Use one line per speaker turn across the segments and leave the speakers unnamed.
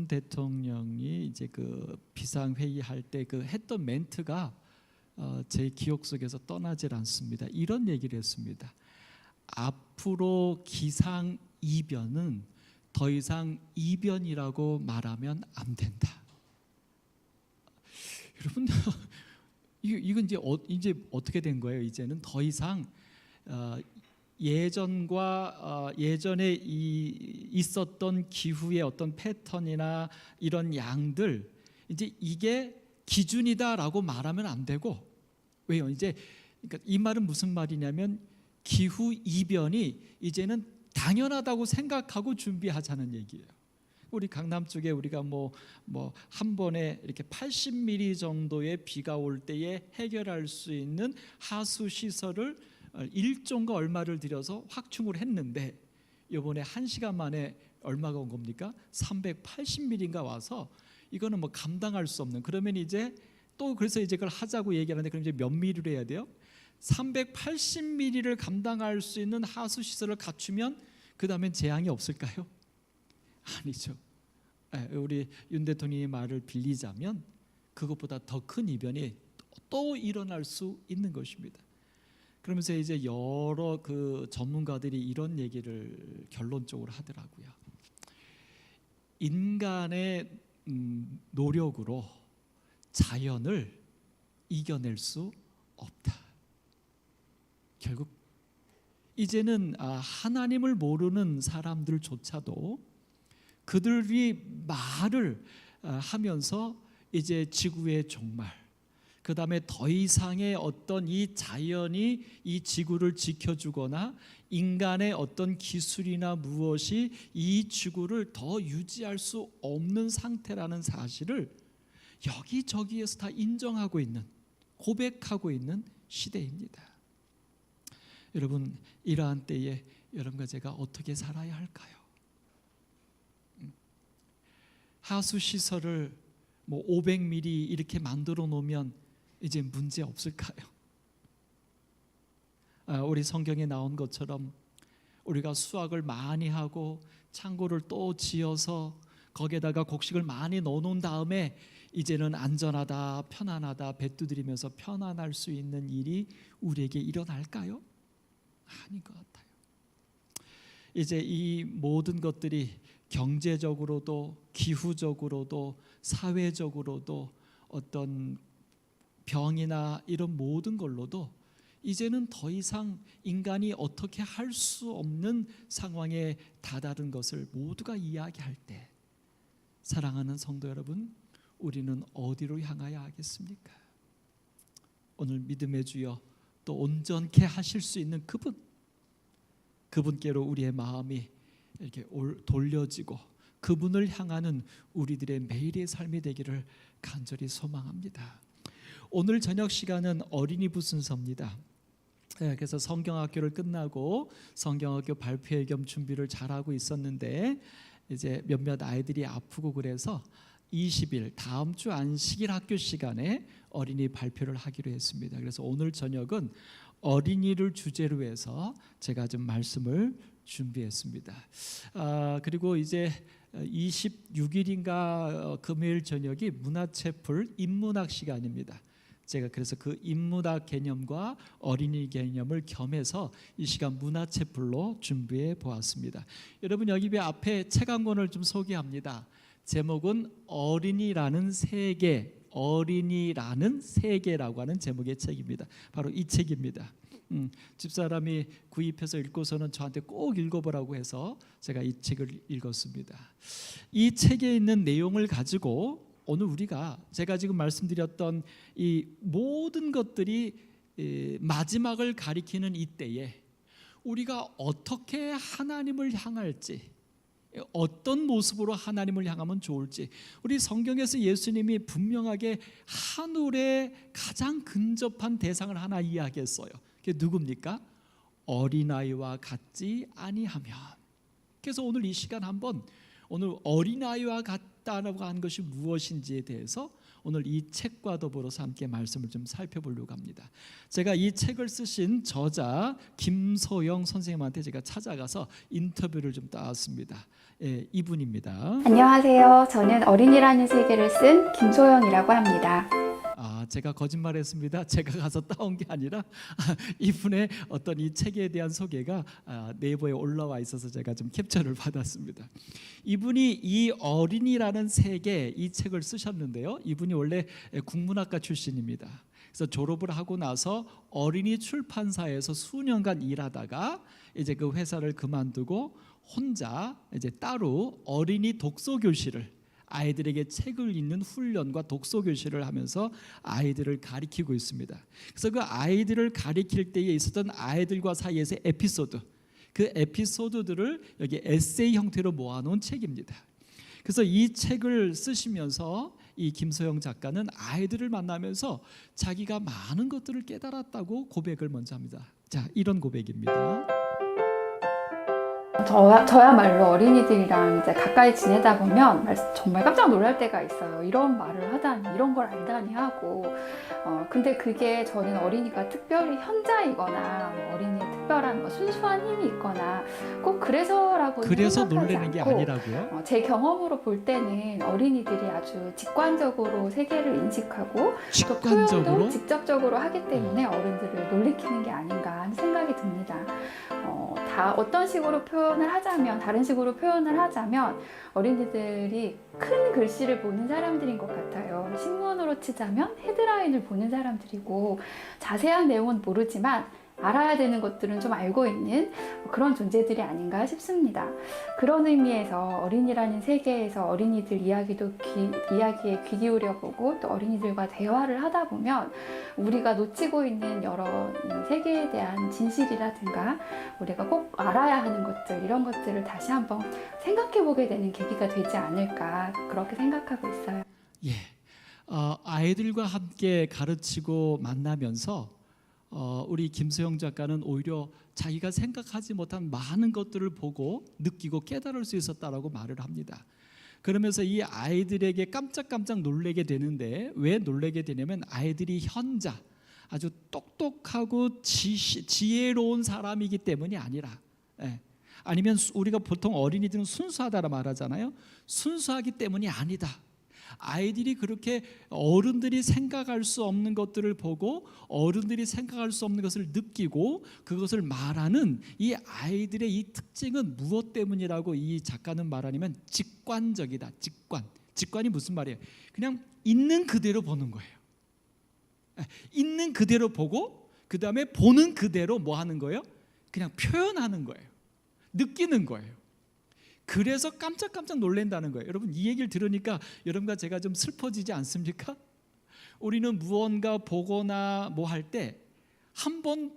대통령이 이제 그 비상회의 할 때 그 했던 멘트가 제 기억 속에서 떠나질 않습니다. 이런 얘기를 했습니다. 앞으로 기상 이변은 더 이상 이변이라고 말하면 안 된다. 여러분, 이건 이제 어떻게 된 거예요? 이제는 더 이상 예전에 있었던 기후의 어떤 패턴이나 이런 양들, 이제 이게 기준이다라고 말하면 안 되고, 왜요? 이제 그러니까 이 말은 무슨 말이냐면 기후 이변이 이제는 당연하다고 생각하고 준비하자는 얘기예요. 우리 강남 쪽에 우리가 뭐 한 번에 이렇게 80mm 정도의 비가 올 때에 해결할 수 있는 하수 시설을 1조인가 얼마를 들여서 확충을 했는데, 이번에 1시간 만에 얼마가 온 겁니까? 380mm인가 와서 이거는 뭐 감당할 수 없는. 그러면 이제 또 그래서 이제 그걸 하자고 얘기하는데, 그럼 이제 몇 미리를 해야 돼요? 380mm를 감당할 수 있는 하수 시설을 갖추면 그 다음엔 재앙이 없을까요? 아니죠. 우리 윤 대통령의 말을 빌리자면 그것보다 더 큰 이변이 또 일어날 수 있는 것입니다. 그러면서 이제 여러 그 전문가들이 이런 얘기를 결론적으로 하더라고요. 인간의 노력으로 자연을 이겨낼 수 없다. 결국 이제는 하나님을 모르는 사람들조차도 그들이 말을 하면서 이제 지구의 종말, 그 다음에 더 이상의 어떤 이 자연이 이 지구를 지켜주거나 인간의 어떤 기술이나 무엇이 이 지구를 더 유지할 수 없는 상태라는 사실을 여기저기에서 다 인정하고 있는, 고백하고 있는 시대입니다. 여러분, 이러한 때에 여러분과 제가 어떻게 살아야 할까요? 하수 시설을 뭐 500mm 이렇게 만들어 놓으면 이제 문제 없을까요? 우리 성경에 나온 것처럼 우리가 수확을 많이 하고 창고를 또 지어서 거기에다가 곡식을 많이 넣어놓은 다음에 이제는 안전하다, 편안하다, 배 두드리면서 편안할 수 있는 일이 우리에게 일어날까요? 아닌 것 같아요. 이제 이 모든 것들이 경제적으로도 기후적으로도 사회적으로도 어떤 병이나 이런 모든 걸로도 이제는 더 이상 인간이 어떻게 할 수 없는 상황에 다다른 것을 모두가 이야기할 때, 사랑하는 성도 여러분, 우리는 어디로 향하여 하겠습니까? 오늘 믿음의 주여 또 온전케 하실 수 있는 그분께로 우리의 마음이 이렇게 돌려지고 그분을 향하는 우리들의 매일의 삶이 되기를 간절히 소망합니다. 오늘 저녁 시간은 어린이 부순서입니다. 그래서 성경학교를 끝나고 성경학교 발표회 겸 준비를 잘하고 있었는데, 이제 몇몇 아이들이 아프고 그래서 20일 다음 주 안식일 학교 시간에 어린이 발표를 하기로 했습니다. 그래서 오늘 저녁은 어린이를 주제로 해서 제가 좀 말씀을 준비했습니다. 그리고 이제 26일인가 금요일 저녁이 문화체풀 인문학 시간입니다. 제가 그래서 그 인문학 개념과 어린이 개념을 겸해서 이 시간 문화체풀로 준비해 보았습니다. 여러분, 여기 앞에 책 한 권을 좀 소개합니다. 제목은 어린이라는 세계, 어린이라는 세계라고 하는 제목의 책입니다. 바로 이 책입니다. 집사람이 구입해서 읽고서는 저한테 꼭 읽어보라고 해서 제가 이 책을 읽었습니다. 이 책에 있는 내용을 가지고 오늘 우리가 제가 지금 말씀드렸던 이 모든 것들이 마지막을 가리키는 이때에 우리가 어떻게 하나님을 향할지, 어떤 모습으로 하나님을 향하면 좋을지, 우리 성경에서 예수님이 분명하게 하늘에 가장 근접한 대상을 하나 이야기했어요. 그게 누굽니까? 어린아이와 같지 아니하면. 그래서 오늘 이 시간 한번 오늘 어린아이와 같다 있다라고 하는 것이 무엇인지에 대해서 오늘 이 책과 더불어서 함께 말씀을 좀 살펴보려고 합니다. 제가 이 책을 쓰신 저자 김소영 선생님한테 제가 찾아가서 인터뷰를 좀 따왔습니다. 예, 이분입니다.
안녕하세요. 저는 어린이라는 세계를 쓴 김소영이라고 합니다.
제가 거짓말했습니다. 제가 가서 따온 게 아니라 이분의 어떤 이 책에 대한 소개가 네이버에 올라와 있어서 제가 좀 캡처를 받았습니다. 이분이 이 어린이라는 세계 이 책을 쓰셨는데요. 이분이 원래 국문학과 출신입니다. 그래서 졸업을 하고 나서 어린이 출판사에서 수년간 일하다가 이제 그 회사를 그만두고 혼자 이제 따로 어린이 독서 교실을, 아이들에게 책을 읽는 훈련과 독서 교실을 하면서 아이들을 가리키고 있습니다. 그래서 그 아이들을 가리킬 때에 있었던 아이들과 사이에서의 에피소드, 그 에피소드들을 여기 에세이 형태로 모아놓은 책입니다. 그래서 이 책을 쓰시면서 이 김소영 작가는 아이들을 만나면서 자기가 많은 것들을 깨달았다고 고백을 먼저 합니다. 자, 이런 고백입니다.
저야말로 어린이들이랑 이제 가까이 지내다 보면 정말 깜짝 놀랄 때가 있어요. 이런 말을 하다니, 이런 걸 알다니 하고. 근데 그게 저는 어린이가 특별히 현자이거나 어린이의 특별한 순수한 힘이 있거나 꼭 그래서
놀라는 게 아니라고요?
제 경험으로 볼 때는 어린이들이 아주 직관적으로 세계를 인식하고 또 표현도 직접적으로 하기 때문에 어른들을 놀리키는 게 아닌가 하는 생각이 듭니다. 다 어떤 식으로 다른 식으로 표현을 하자면 어린이들이 큰 글씨를 보는 사람들인 것 같아요. 신문으로 치자면 헤드라인을 보는 사람들이고 자세한 내용은 모르지만 알아야 되는 것들은 좀 알고 있는 그런 존재들이 아닌가 싶습니다. 그런 의미에서 어린이라는 세계에서 어린이들 이야기에 귀 기울여보고 또 어린이들과 대화를 하다 보면 우리가 놓치고 있는 여러 세계에 대한 진실이라든가 우리가 꼭 알아야 하는 것들, 이런 것들을 다시 한번 생각해보게 되는 계기가 되지 않을까, 그렇게 생각하고 있어요.
예, 아이들과 함께 가르치고 만나면서 우리 김소영 작가는 오히려 자기가 생각하지 못한 많은 것들을 보고 느끼고 깨달을 수 있었다라고 말을 합니다. 그러면서 이 아이들에게 깜짝깜짝 놀라게 되는데, 왜 놀라게 되냐면 아이들이 현자, 아주 똑똑하고 지혜로운 사람이기 때문이 아니라, 아니면 우리가 보통 어린이들은 순수하다라 말하잖아요. 순수하기 때문이 아니다. 아이들이 그렇게 어른들이 생각할 수 없는 것들을 보고 어른들이 생각할 수 없는 것을 느끼고 그것을 말하는 이 아이들의 이 특징은 무엇 때문이라고 이 작가는 말하냐면 직관적이다. 직관이 무슨 말이에요? 그냥 있는 그대로 보는 거예요. 있는 그대로 보고 그 다음에 보는 그대로 뭐 하는 거예요? 그냥 표현하는 거예요. 느끼는 거예요. 그래서 깜짝깜짝 놀란다는 거예요. 여러분, 이 얘기를 들으니까 여러분과 제가 좀 슬퍼지지 않습니까? 우리는 무언가 보거나 뭐 할 때 한번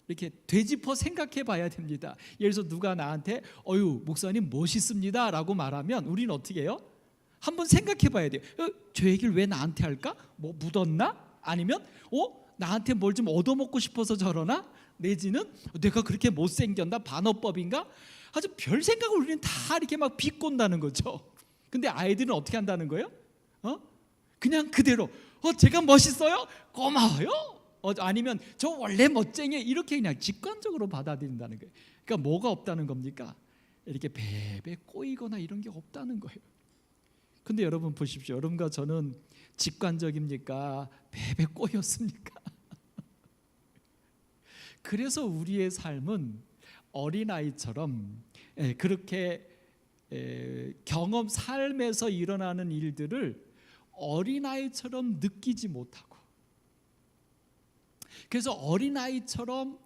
이렇게 되짚어 생각해 봐야 됩니다. 예를 들어서 누가 나한테 어유 목사님 멋있습니다 라고 말하면 우리는 어떻게 해요? 한번 생각해 봐야 돼요. 저 얘기를 왜 나한테 할까? 뭐 묻었나? 아니면 나한테 뭘 좀 얻어먹고 싶어서 저러나? 내지는 내가 그렇게 못생겼나? 반어법인가? 아주 별 생각을 우리는 다 이렇게 막 비꼰다는 거죠. 근데 아이들은 어떻게 한다는 거예요? 그냥 그대로 제가 멋있어요? 고마워요? 아니면 저 원래 멋쟁이, 이렇게 그냥 직관적으로 받아들인다는 거예요. 그러니까 뭐가 없다는 겁니까? 이렇게 베베 꼬이거나 이런 게 없다는 거예요. 근데 여러분 보십시오. 여러분과 저는 직관적입니까? 베베 꼬였습니까? 그래서 우리의 삶은 어린아이처럼 그렇게 삶에서 일어나는 일들을 어린아이처럼 느끼지 못하고, 그래서 어린아이처럼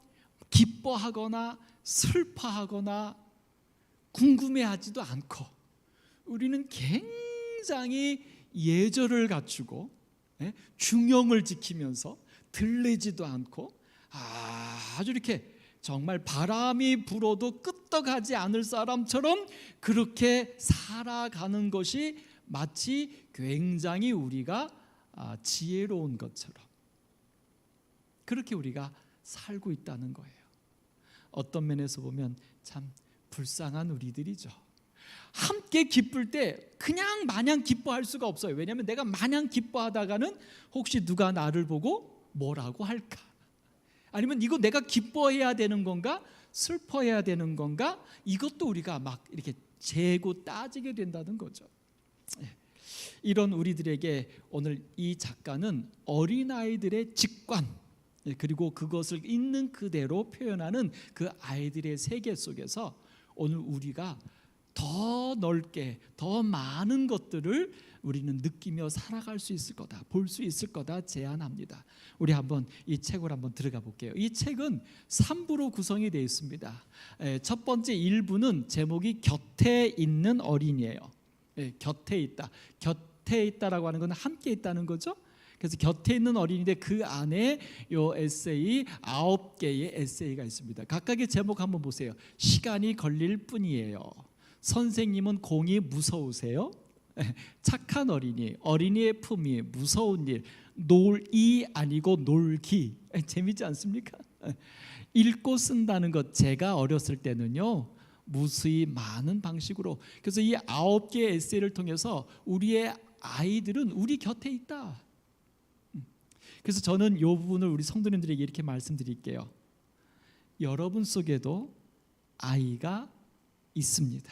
기뻐하거나 슬퍼하거나 궁금해하지도 않고, 우리는 굉장히 예절을 갖추고 중형을 지키면서 들리지도 않고 아주 이렇게 정말 바람이 불어도 끄떡하지 않을 사람처럼 그렇게 살아가는 것이 마치 굉장히 우리가 지혜로운 것처럼 그렇게 우리가 살고 있다는 거예요. 어떤 면에서 보면 참 불쌍한 우리들이죠. 함께 기쁠 때 그냥 마냥 기뻐할 수가 없어요. 왜냐하면 내가 마냥 기뻐하다가는 혹시 누가 나를 보고 뭐라고 할까? 아니면 이거 내가 기뻐해야 되는 건가? 슬퍼해야 되는 건가? 이것도 우리가 막 이렇게 재고 따지게 된다는 거죠. 이런 우리들에게 오늘 이 작가는 어린아이들의 직관, 그리고 그것을 있는 그대로 표현하는 그 아이들의 세계 속에서 오늘 우리가 더 넓게 더 많은 것들을 우리는 느끼며 살아갈 수 있을 거다, 볼 수 있을 거다 제안합니다. 우리 한번 이 책을 한번 들어가 볼게요. 이 책은 3부로 구성이 되어 있습니다. 첫 번째 1부는 제목이 곁에 있는 어린이에요. 곁에 있다. 곁에 있다라고 하는 건 함께 있다는 거죠. 그래서 곁에 있는 어린이인데 그 안에 요 에세이 9개의 에세이가 있습니다. 각각의 제목 한번 보세요. 시간이 걸릴 뿐이에요. 선생님은 공이 무서우세요? 착한 어린이, 어린이의 품위, 무서운 일, 놀이 아니고 놀기. 재밌지 않습니까? 읽고 쓴다는 것, 제가 어렸을 때는요 무수히 많은 방식으로, 그래서 이 9개의 에세이를 통해서 우리의 아이들은 우리 곁에 있다. 그래서 저는 이 부분을 우리 성도님들에게 이렇게 말씀드릴게요. 여러분 속에도 아이가 있습니다.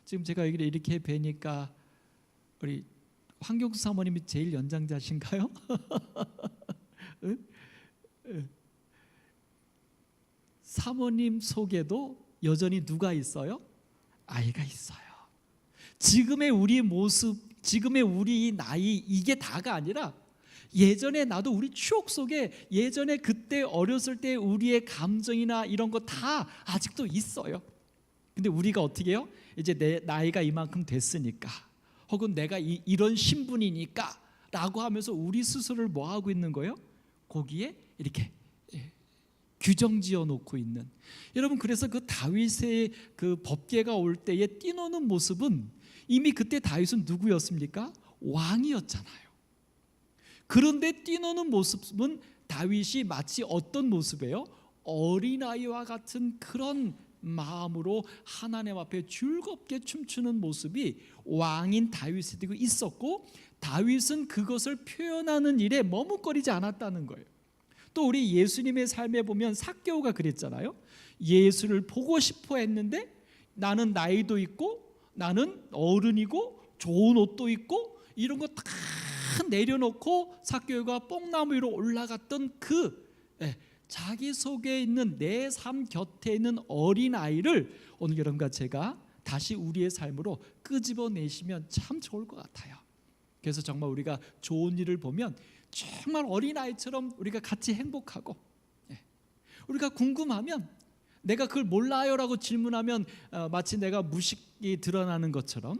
지금 제가 여기를 이렇게 뵈니까 우리 황경수 사모님이 제일 연장자신가요? 사모님 속에도 여전히 누가 있어요? 아이가 있어요. 지금의 우리 모습, 지금의 우리 나이, 이게 다가 아니라 예전에 나도 우리 추억 속에 예전에 그때 어렸을 때 우리의 감정이나 이런 거 다 아직도 있어요. 근데 우리가 어떻게 해요? 이제 내 나이가 이만큼 됐으니까, 혹은 내가 이런 신분이니까 라고 하면서 우리 스스로를 뭐 하고 있는 거예요? 거기에 이렇게 규정 지어 놓고 있는. 여러분, 그래서 그 다윗의 그 법궤가 올 때에 뛰노는 모습은 이미 그때 다윗은 누구였습니까? 왕이었잖아요. 그런데 뛰노는 모습은 다윗이 마치 어떤 모습이에요? 어린아이와 같은 그런 마음으로 하나님 앞에 즐겁게 춤추는 모습이 왕인 다윗에도 있었고, 다윗은 그것을 표현하는 일에 머뭇거리지 않았다는 거예요. 또 우리 예수님의 삶에 보면 삭개오가 그랬잖아요. 예수를 보고 싶어 했는데 나는 나이도 있고 나는 어른이고 좋은 옷도 있고 이런 거 다 내려놓고 삭개오가 뽕나무 위로 올라갔던 그 자기 속에 있는 내 삶 곁에 있는 어린아이를 오늘 여러분과 제가 다시 우리의 삶으로 끄집어내시면 참 좋을 것 같아요. 그래서 정말 우리가 좋은 일을 보면 정말 어린아이처럼 우리가 같이 행복하고, 우리가 궁금하면 내가 그걸 몰라요라고 질문하면 마치 내가 무식이 드러나는 것처럼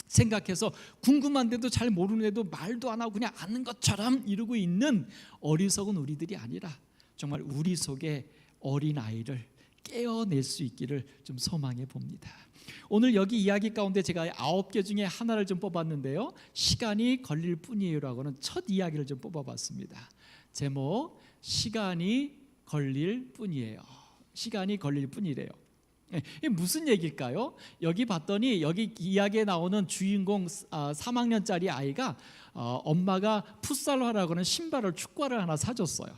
생각해서 궁금한데도 잘 모르는데도 말도 안 하고 그냥 아는 것처럼 이러고 있는 어리석은 우리들이 아니라 정말 우리 속에 어린아이를 깨어낼 수 있기를 좀 소망해 봅니다. 오늘 여기 이야기 가운데 제가 9개 중에 하나를 좀 뽑았는데요, 시간이 걸릴 뿐이에요라고는 첫 이야기를 좀 뽑아봤습니다. 제목, 시간이 걸릴 뿐이에요. 시간이 걸릴 뿐이래요. 이게 무슨 얘기일까요? 여기 봤더니 여기 이야기에 나오는 주인공 3학년짜리 아이가 엄마가 풋살로 하라고 하는 신발을, 축구화를 하나 사줬어요.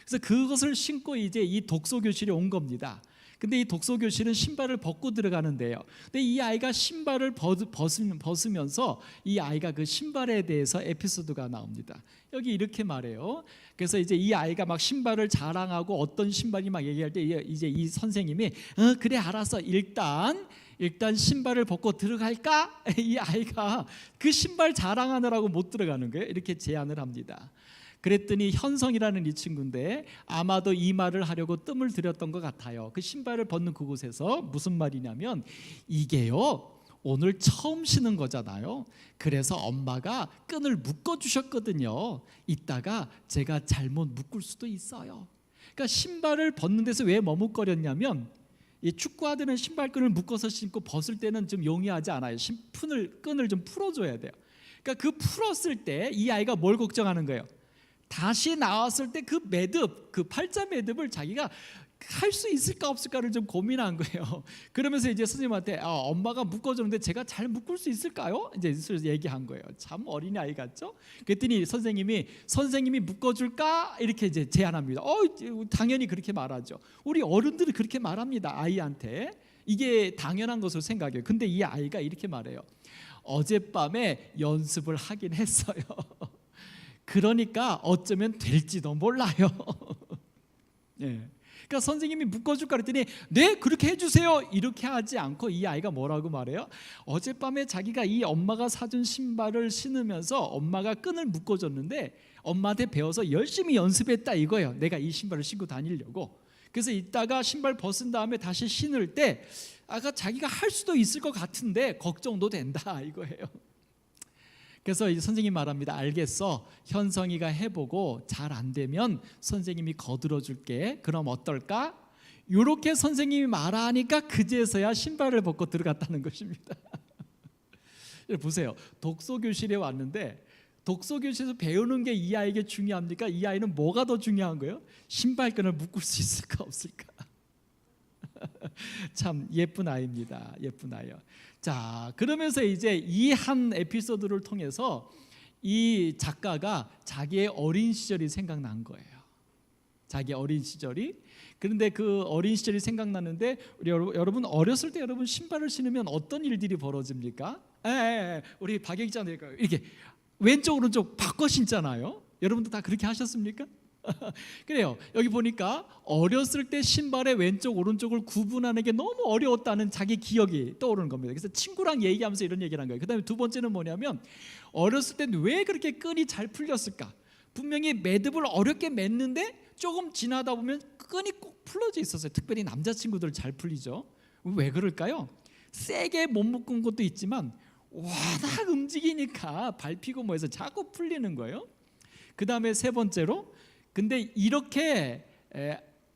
그래서 그것을 신고 이제 이 독서 교실에 온 겁니다. 근데 이 독서 교실은 신발을 벗고 들어가는데요. 근데 이 아이가 신발을 벗으면서 이 아이가 그 신발에 대해서 에피소드가 나옵니다. 여기 이렇게 말해요. 그래서 이제 이 아이가 막 신발을 자랑하고 어떤 신발이 막 얘기할 때 이제 이 선생님이 그래 알았어, 일단 신발을 벗고 들어갈까? 이 아이가 그 신발 자랑하느라고 못 들어가는 거예요. 이렇게 제안을 합니다. 그랬더니 현성이라는 이 친구인데 아마도 이 말을 하려고 뜸을 들였던 것 같아요. 그 신발을 벗는 그곳에서 무슨 말이냐면, 이게요 오늘 처음 신은 거잖아요. 그래서 엄마가 끈을 묶어주셨거든요. 이따가 제가 잘못 묶을 수도 있어요. 그러니까 신발을 벗는 데서 왜 머뭇거렸냐면, 이 축구하들은 신발끈을 묶어서 신고 벗을 때는 좀 용이하지 않아요. 끈을 좀 풀어줘야 돼요. 그러니까 그 풀었을 때 이 아이가 뭘 걱정하는 거예요? 다시 나왔을 때 그 매듭, 그 팔자 매듭을 자기가 할 수 있을까 없을까를 좀 고민한 거예요. 그러면서 이제 선생님한테 엄마가 묶어줬는데 제가 잘 묶을 수 있을까요? 이제 얘기한 거예요. 참 어린아이 같죠? 그랬더니 선생님이 묶어줄까? 이렇게 이제 제안합니다. 당연히 그렇게 말하죠. 우리 어른들은 그렇게 말합니다. 아이한테. 이게 당연한 것으로 생각해요. 근데 이 아이가 이렇게 말해요. 어젯밤에 연습을 하긴 했어요. 그러니까 어쩌면 될지도 몰라요. 예. 그러니까 선생님이 묶어줄까 그랬더니 네 그렇게 해주세요 이렇게 하지 않고 이 아이가 뭐라고 말해요? 어젯밤에 자기가 이 엄마가 사준 신발을 신으면서 엄마가 끈을 묶어줬는데 엄마한테 배워서 열심히 연습했다 이거예요. 내가 이 신발을 신고 다니려고. 그래서 이따가 신발 벗은 다음에 다시 신을 때 자기가 할 수도 있을 것 같은데 걱정도 된다 이거예요. 그래서 선생님이 말합니다. 알겠어. 현성이가 해보고 잘 안 되면 선생님이 거들어 줄게. 그럼 어떨까? 이렇게 선생님이 말하니까 그제서야 신발을 벗고 들어갔다는 것입니다. 보세요. 독서교실에 왔는데 독서교실에서 배우는 게 이 아이에게 중요합니까? 이 아이는 뭐가 더 중요한 거예요? 신발끈을 묶을 수 있을까 없을까? 참 예쁜 아이입니다. 예쁜 아이요. 자, 그러면서 이제 이 한 에피소드를 통해서 이 작가가 자기의 어린 시절이 생각난 거예요. 자기 어린 시절이. 그런데 그 어린 시절이 생각나는데 여러분 어렸을 때 여러분 신발을 신으면 어떤 일들이 벌어집니까? 우리 박 기자님 이렇게 왼쪽 오른쪽 바꿔 신잖아요. 여러분도 다 그렇게 하셨습니까? 그래요. 여기 보니까 어렸을 때 신발의 왼쪽 오른쪽을 구분하는 게 너무 어려웠다는 자기 기억이 떠오르는 겁니다. 그래서 친구랑 얘기하면서 이런 얘기를 한 거예요. 그다음에 두 번째는 뭐냐면 어렸을 때는 왜 그렇게 끈이 잘 풀렸을까? 분명히 매듭을 어렵게 맸는데 조금 지나다 보면 끈이 꼭 풀어져 있었어요. 특별히 남자친구들 잘 풀리죠. 왜 그럴까요? 세게 못 묶은 것도 있지만 워낙 움직이니까 밟히고 뭐해서 자꾸 풀리는 거예요. 그 다음에 세 번째로 근데 이렇게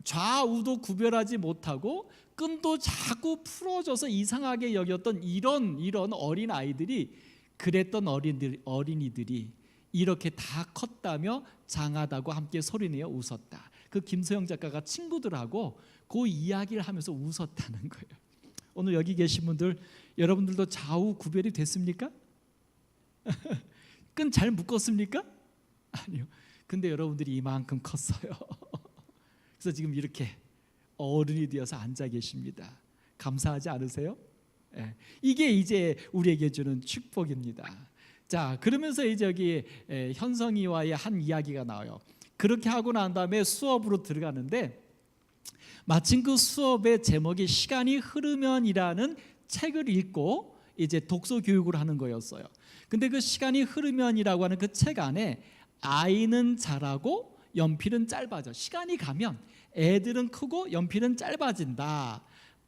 좌우도 구별하지 못하고 끈도 자꾸 풀어져서 이상하게 여겼던 이런 어린 아이들이 그랬던 어린이들이 이렇게 다 컸다며 장하다고 함께 소리내어 웃었다. 그 김소영 작가가 친구들하고 그 이야기를 하면서 웃었다는 거예요. 오늘 여기 계신 분들 여러분들도 좌우 구별이 됐습니까? 끈 잘 묶었습니까? 아니요. 근데 여러분들이 이만큼 컸어요. 그래서 지금 이렇게 어른이 되어서 앉아 계십니다. 감사하지 않으세요? 네. 이게 이제 우리에게 주는 축복입니다. 자, 그러면서 이제 여기 현성이와의 한 이야기가 나와요. 그렇게 하고 난 다음에 수업으로 들어가는데 마침 그 수업의 제목이 시간이 흐르면이라는 책을 읽고 이제 독서 교육을 하는 거였어요. 근데 그 시간이 흐르면이라고 하는 그 책 안에 아이는 자라고 연필은 짧아져. 시간이 가면 애들은 크고 연필은 짧아진다.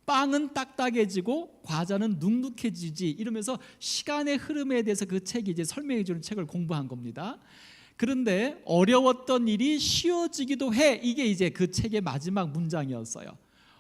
빵은 딱딱해지고 과자는 눅눅해지지. 이러면서 시간의 흐름에 대해서 그 책이 이제 설명해 주는 책을 공부한 겁니다. 그런데 어려웠던 일이 쉬워지기도 해. 이게 이제 그 책의 마지막 문장이었어요.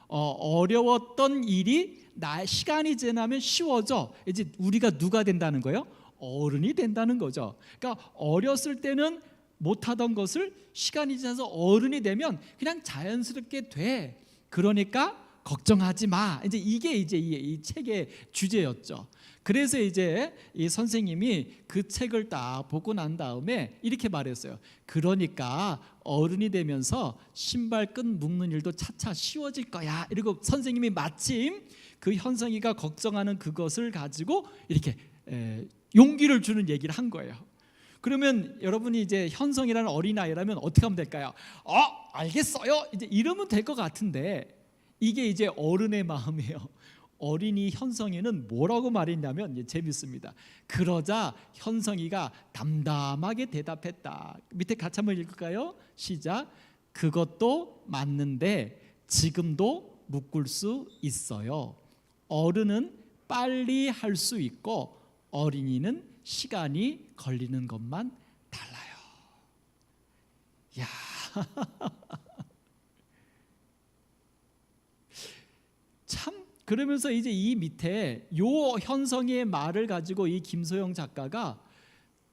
어려웠던 일이 시간이 지나면 쉬워져. 이제 우리가 누가 된다는 거예요? 어른이 된다는 거죠. 그러니까 어렸을 때는 못하던 것을 시간이 지나서 어른이 되면 그냥 자연스럽게 돼. 그러니까 걱정하지 마. 이게 이제 이 책의 주제였죠. 그래서 이제 이 선생님이 그 책을 딱 보고 난 다음에 이렇게 말했어요. 그러니까 어른이 되면서 신발끈 묶는 일도 차차 쉬워질 거야. 그리고 선생님이 마침 그 현성이가 걱정하는 그것을 가지고 이렇게 용기를 주는 얘기를 한 거예요. 그러면 여러분이 이제 현성이라는 어린아이라면 어떻게 하면 될까요? 알겠어요. 이제 이러면 될 것 같은데 이게 이제 어른의 마음이에요. 어린이 현성이는 뭐라고 말했냐면 재밌습니다. 그러자 현성이가 담담하게 대답했다. 밑에 같이 한번 읽을까요? 시작. 그것도 맞는데 지금도 묶을 수 있어요. 어른은 빨리 할 수 있고 어린이는 시간이 걸리는 것만 달라요. 야. 참 그러면서 이제 이 밑에 요 현성의 말을 가지고 이 김소영 작가가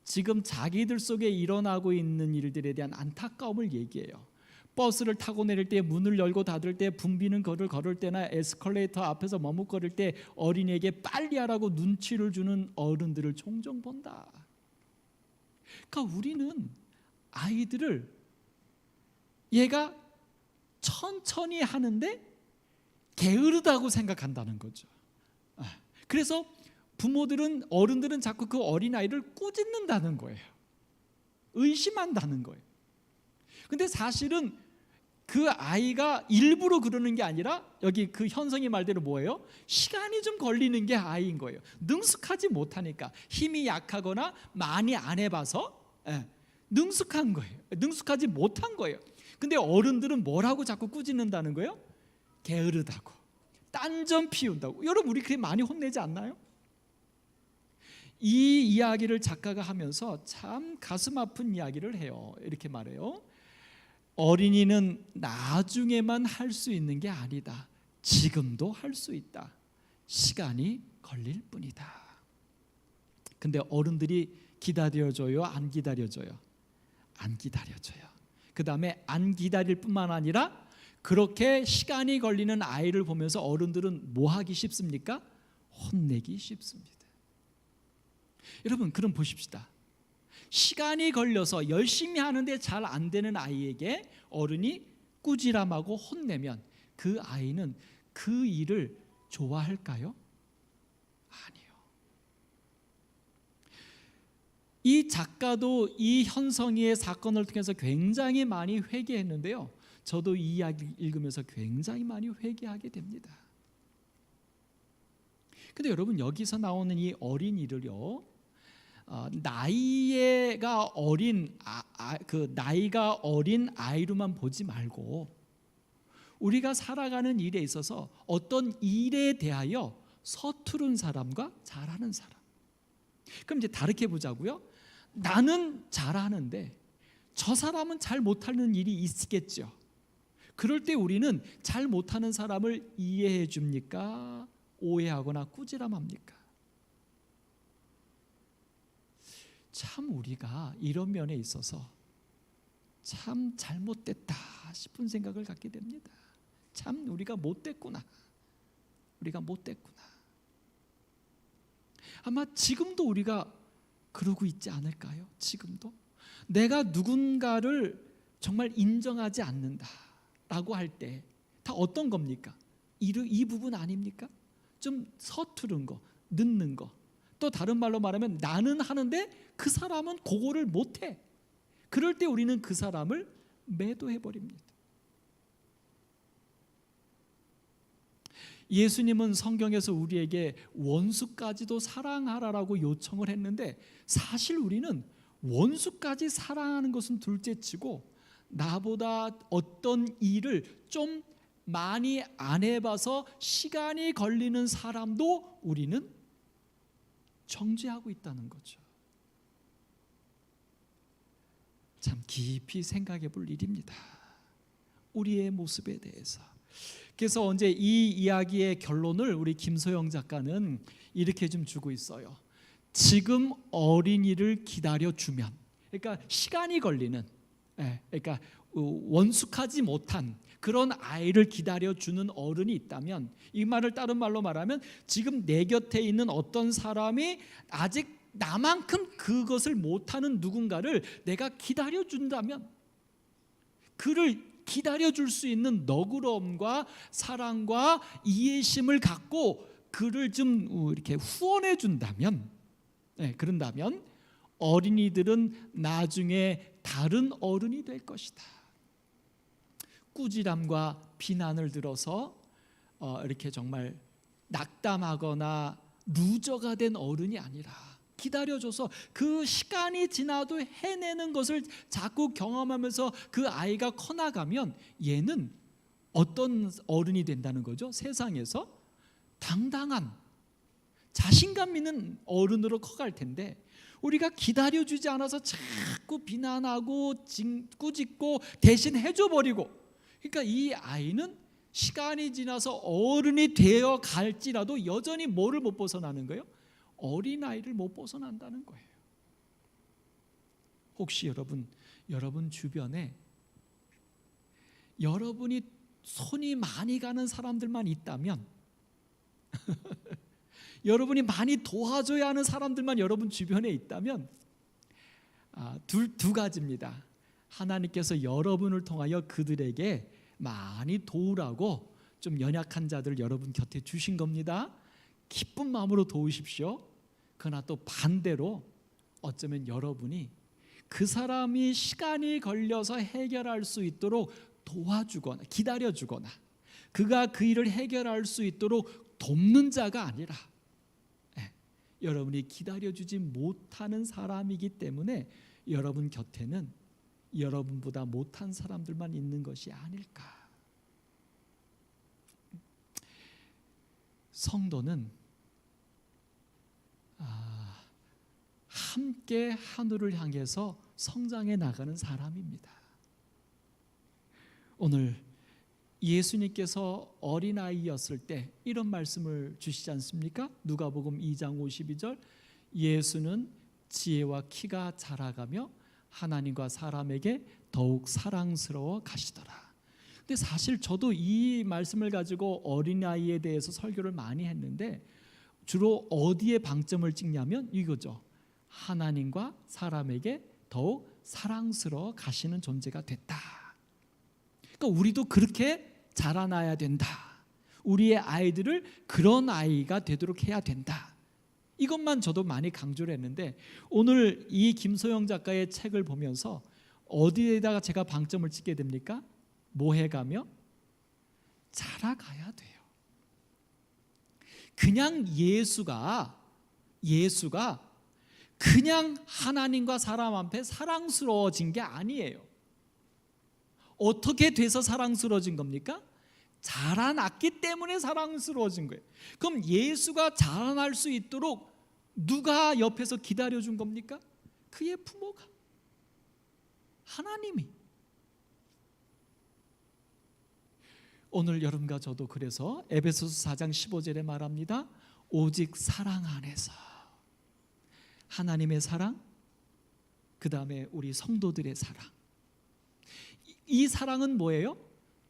지금 자기들 속에 일어나고 있는 일들에 대한 안타까움을 얘기해요. 버스를 타고 내릴 때, 문을 열고 닫을 때, 붐비는 거리를 걸을 때나 에스컬레이터 앞에서 머뭇거릴 때 어린이에게 빨리 하라고 눈치를 주는 어른들을 종종 본다. 그러니까 우리는 아이들을 얘가 천천히 하는데 게으르다고 생각한다는 거죠. 그래서 부모들은, 어른들은 자꾸 그 어린아이를 꾸짖는다는 거예요. 의심한다는 거예요. 근데 사실은 그 아이가 일부러 그러는 게 아니라 여기 그 현성이 말대로 뭐예요? 시간이 좀 걸리는 게 아이인 거예요. 능숙하지 못하니까, 힘이 약하거나 많이 안 해봐서 능숙한 거예요. 능숙하지 못한 거예요. 근데 어른들은 뭐라고 자꾸 꾸짖는다는 거예요? 게으르다고, 딴전 피운다고. 여러분, 우리 그렇게 많이 혼내지 않나요? 이 이야기를 작가가 하면서 참 가슴 아픈 이야기를 해요. 이렇게 말해요. 어린이는 나중에만 할 수 있는 게 아니다. 지금도 할 수 있다. 시간이 걸릴 뿐이다. 근데 어른들이 기다려줘요? 안 기다려줘요? 안 기다려줘요. 그 다음에 안 기다릴 뿐만 아니라 그렇게 시간이 걸리는 아이를 보면서 어른들은 뭐 하기 쉽습니까? 혼내기 쉽습니다. 여러분, 그럼 보십시다. 시간이 걸려서 열심히 하는데 잘 안 되는 아이에게 어른이 꾸지람하고 혼내면 그 아이는 그 일을 좋아할까요? 아니요. 이 작가도 이 현성이의 사건을 통해서 굉장히 많이 회개했는데요. 저도 이 이야기 읽으면서 굉장히 많이 회개하게 됩니다. 근데 여러분, 여기서 나오는 이 어린이를요, 나이가 어린 나이가 어린 아이로만 보지 말고 우리가 살아가는 일에 있어서 어떤 일에 대하여 서투른 사람과 잘하는 사람. 그럼 이제 다르게 보자고요. 나는 잘하는데 저 사람은 잘 못하는 일이 있겠죠. 그럴 때 우리는 잘 못하는 사람을 이해해 줍니까? 오해하거나 꾸지람합니까? 참 우리가 이런 면에 있어서 참 잘못됐다 싶은 생각을 갖게 됩니다. 참 우리가 못됐구나. 우리가 못됐구나. 아마 지금도 우리가 그러고 있지 않을까요? 지금도 내가 누군가를 정말 인정하지 않는다라고 할 때 다 어떤 겁니까? 이 부분 아닙니까? 좀 서투른 거, 늦는 거. 또 다른 말로 말하면 나는 하는데 그 사람은 그거를 못해. 그럴 때 우리는 그 사람을 매도해버립니다. 예수님은 성경에서 우리에게 원수까지도 사랑하라라고 요청을 했는데 사실 우리는 원수까지 사랑하는 것은 둘째치고 나보다 어떤 일을 좀 많이 안 해봐서 시간이 걸리는 사람도 우리는 정죄하고 있다는 거죠. 참 깊이 생각해 볼 일입니다. 우리의 모습에 대해서. 그래서 언제 이 이야기의 결론을 우리 김소영 작가는 이렇게 좀 주고 있어요. 지금 어린이를 기다려주면, 그러니까 시간이 걸리는, 그러니까 원숙하지 못한 그런 아이를 기다려주는 어른이 있다면, 이 말을 다른 말로 말하면 지금 내 곁에 있는 어떤 사람이 아직 나만큼 그것을 못하는 누군가를 내가 기다려준다면, 그를 기다려줄 수 있는 너그러움과 사랑과 이해심을 갖고 그를 좀 이렇게 후원해 준다면, 그런다면 어린이들은 나중에 다른 어른이 될 것이다. 꾸지람과 비난을 들어서 이렇게 정말 낙담하거나 루저가 된 어른이 아니라 기다려줘서 그 시간이 지나도 해내는 것을 자꾸 경험하면서 그 아이가 커나가면 얘는 어떤 어른이 된다는 거죠? 세상에서 당당한 자신감 있는 어른으로 커갈 텐데, 우리가 기다려주지 않아서 자꾸 비난하고 꾸짖고 대신 해줘버리고, 그러니까 이 아이는 시간이 지나서 어른이 되어 갈지라도 여전히 뭐를 못 벗어나는 거예요? 어린아이를 못 벗어난다는 거예요. 혹시 여러분 주변에 여러분이 손이 많이 가는 사람들만 있다면 여러분이 많이 도와줘야 하는 사람들만 여러분 주변에 있다면 두 가지입니다. 하나님께서 여러분을 통하여 그들에게 많이 도우라고 좀 연약한 자들 여러분 곁에 주신 겁니다. 기쁜 마음으로 도우십시오. 그러나 또 반대로 어쩌면 여러분이 그 사람이 시간이 걸려서 해결할 수 있도록 도와주거나 기다려주거나 그가 그 일을 해결할 수 있도록 돕는 자가 아니라 여러분이 기다려주지 못하는 사람이기 때문에 여러분 곁에는 여러분보다 못한 사람들만 있는 것이 아닐까. 성도는 함께 하늘을 향해서 성장해 나가는 사람입니다. 오늘 예수님께서 어린아이였을 때 이런 말씀을 주시지 않습니까? 누가복음 2장 52절 예수는 지혜와 키가 자라가며 하나님과 사람에게 더욱 사랑스러워 가시더라. 근데 사실 저도 이 말씀을 가지고 어린아이에 대해서 설교를 많이 했는데 주로 어디에 방점을 찍냐면 이거죠. 하나님과 사람에게 더욱 사랑스러워 가시는 존재가 됐다. 그러니까 우리도 그렇게 자라나야 된다. 우리의 아이들을 그런 아이가 되도록 해야 된다. 이것만 저도 많이 강조를 했는데 오늘 이 김소영 작가의 책을 보면서 어디에다가 제가 방점을 찍게 됩니까? 뭐 해가며? 자라가야 돼요. 그냥 예수가 그냥 하나님과 사람 앞에 사랑스러워진 게 아니에요. 어떻게 돼서 사랑스러워진 겁니까? 자라났기 때문에 사랑스러워진 거예요. 그럼 예수가 자라날 수 있도록 누가 옆에서 기다려준 겁니까? 그의 부모가, 하나님이. 오늘 여러분과 저도 그래서 에베소서 4장 15절에 말합니다. 오직 사랑 안에서. 하나님의 사랑, 그 다음에 우리 성도들의 사랑. 이 사랑은 뭐예요?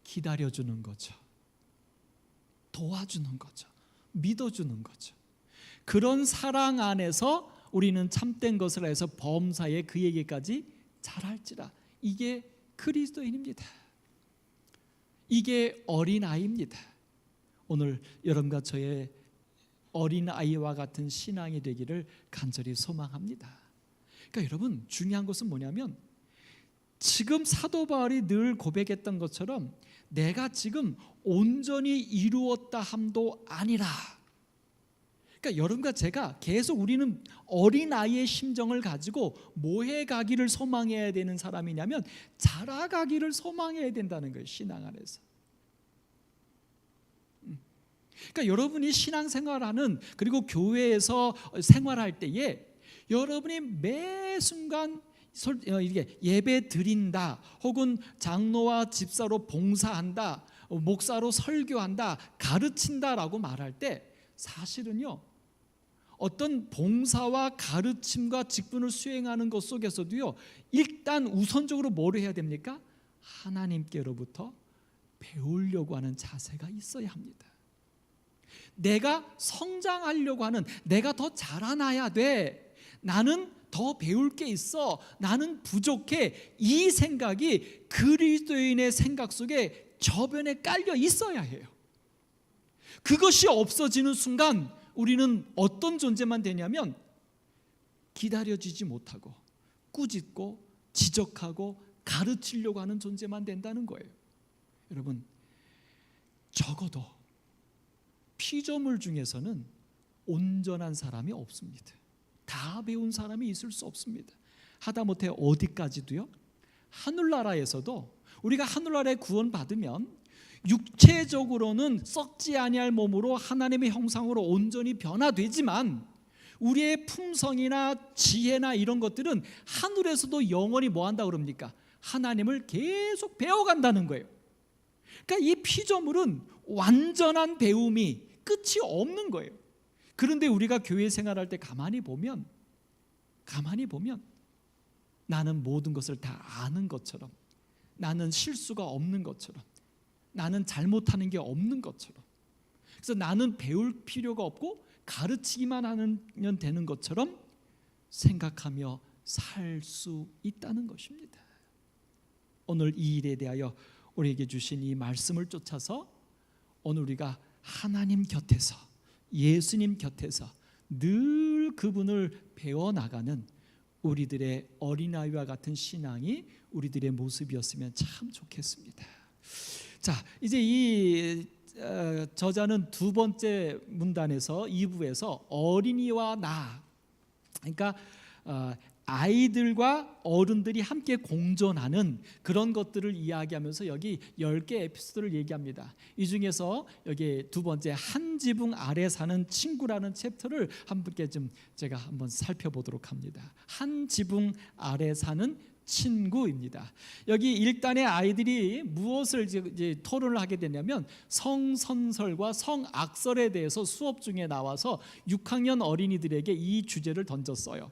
기다려주는 거죠. 도와주는 거죠. 믿어주는 거죠. 그런 사랑 안에서 우리는 참된 것을 해서 범사에 그에게까지 잘할지라. 이게 그리스도인입니다. 이게 어린아이입니다. 오늘 여러분과 저의 어린아이와 같은 신앙이 되기를 간절히 소망합니다. 그러니까 여러분 중요한 것은 뭐냐면 지금 사도 바울이 늘 고백했던 것처럼 내가 지금 온전히 이루었다 함도 아니라, 그러니까 여러분과 제가 계속 우리는 어린아이의 심정을 가지고 뭐해 가기를 소망해야 되는 사람이냐면 자라가기를 소망해야 된다는 거예요. 신앙 안에서. 그러니까 여러분이 신앙생활하는 그리고 교회에서 생활할 때에 여러분이 매 순간 이게 예배 드린다 혹은 장로와 집사로 봉사한다 목사로 설교한다 가르친다라고 말할 때 사실은요 어떤 봉사와 가르침과 직분을 수행하는 것 속에서도요 일단 우선적으로 뭐를 해야 됩니까? 하나님께로부터 배우려고 하는 자세가 있어야 합니다. 내가 성장하려고 하는, 내가 더 자라나야 돼, 나는 더 배울 게 있어, 나는 부족해, 이 생각이 그리스도인의 생각 속에 저변에 깔려 있어야 해요. 그것이 없어지는 순간 우리는 어떤 존재만 되냐면 기다려지지 못하고 꾸짖고 지적하고 가르치려고 하는 존재만 된다는 거예요. 여러분 적어도 피조물 중에서는 온전한 사람이 없습니다. 다 배운 사람이 있을 수 없습니다. 하다못해 어디까지도요 하늘나라에서도 우리가 하늘나라에 구원받으면 육체적으로는 썩지 아니할 몸으로 하나님의 형상으로 온전히 변화되지만 우리의 품성이나 지혜나 이런 것들은 하늘에서도 영원히 뭐 한다고 그럽니까? 하나님을 계속 배워간다는 거예요. 그러니까 이 피조물은 완전한 배움이 끝이 없는 거예요. 그런데 우리가 교회 생활할 때 가만히 보면 나는 모든 것을 다 아는 것처럼 나는 실수가 없는 것처럼, 나는 잘못하는 게 없는 것처럼, 그래서 나는 배울 필요가 없고 가르치기만 하면 되는 것처럼 생각하며 살 수 있다는 것입니다. 오늘 이 일에 대하여 우리에게 주신 이 말씀을 쫓아서 오늘 우리가 하나님 곁에서, 예수님 곁에서 늘 그분을 배워나가는 우리들의 어린아이와 같은 신앙이 우리들의 모습이었으면 참 좋겠습니다. 자, 이제 이 저자는 두 번째 문단에서 2부에서 어린이와 나, 그러니까 아이들과 어른들이 함께 공존하는 그런 것들을 이야기하면서 여기 10개 에피소드를 얘기합니다. 이 중에서 여기 두 번째 한 지붕 아래 사는 친구라는 챕터를 함께 좀 제가 한번 살펴보도록 합니다. 한 지붕 아래 사는 친구입니다. 여기 1단의 아이들이 무엇을 이제 토론을 하게 되냐면 성선설과 성악설에 대해서 수업 중에 나와서 6학년 어린이들에게 이 주제를 던졌어요.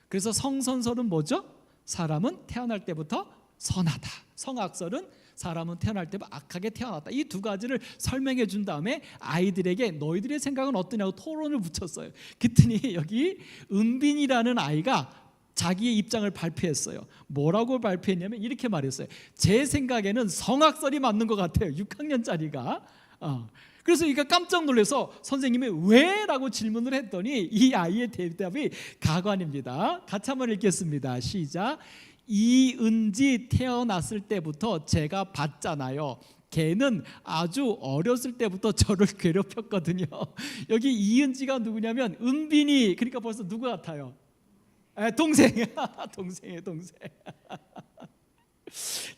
그래서 성선설은 뭐죠? 사람은 태어날 때부터 선하다. 성악설은 사람은 태어날 때부터 악하게 태어났다. 이 두 가지를 설명해 준 다음에 아이들에게 너희들의 생각은 어떠냐고 토론을 붙였어요. 그랬더니 여기 은빈이라는 아이가 자기의 입장을 발표했어요. 뭐라고 발표했냐면 이렇게 말했어요. 제 생각에는 성악설이 맞는 것 같아요. 6학년짜리가. 그래서 이가 깜짝 놀라서 선생님이 왜? 라고 질문을 했더니 이 아이의 대답이 가관입니다. 같이 한번 읽겠습니다. 시작. 이은지 태어났을 때부터 제가 봤잖아요. 걔는 아주 어렸을 때부터 저를 괴롭혔거든요. 여기 이은지가 누구냐면 은빈이, 그러니까 벌써 누구 같아요? 동생. 동생이에요, 동생.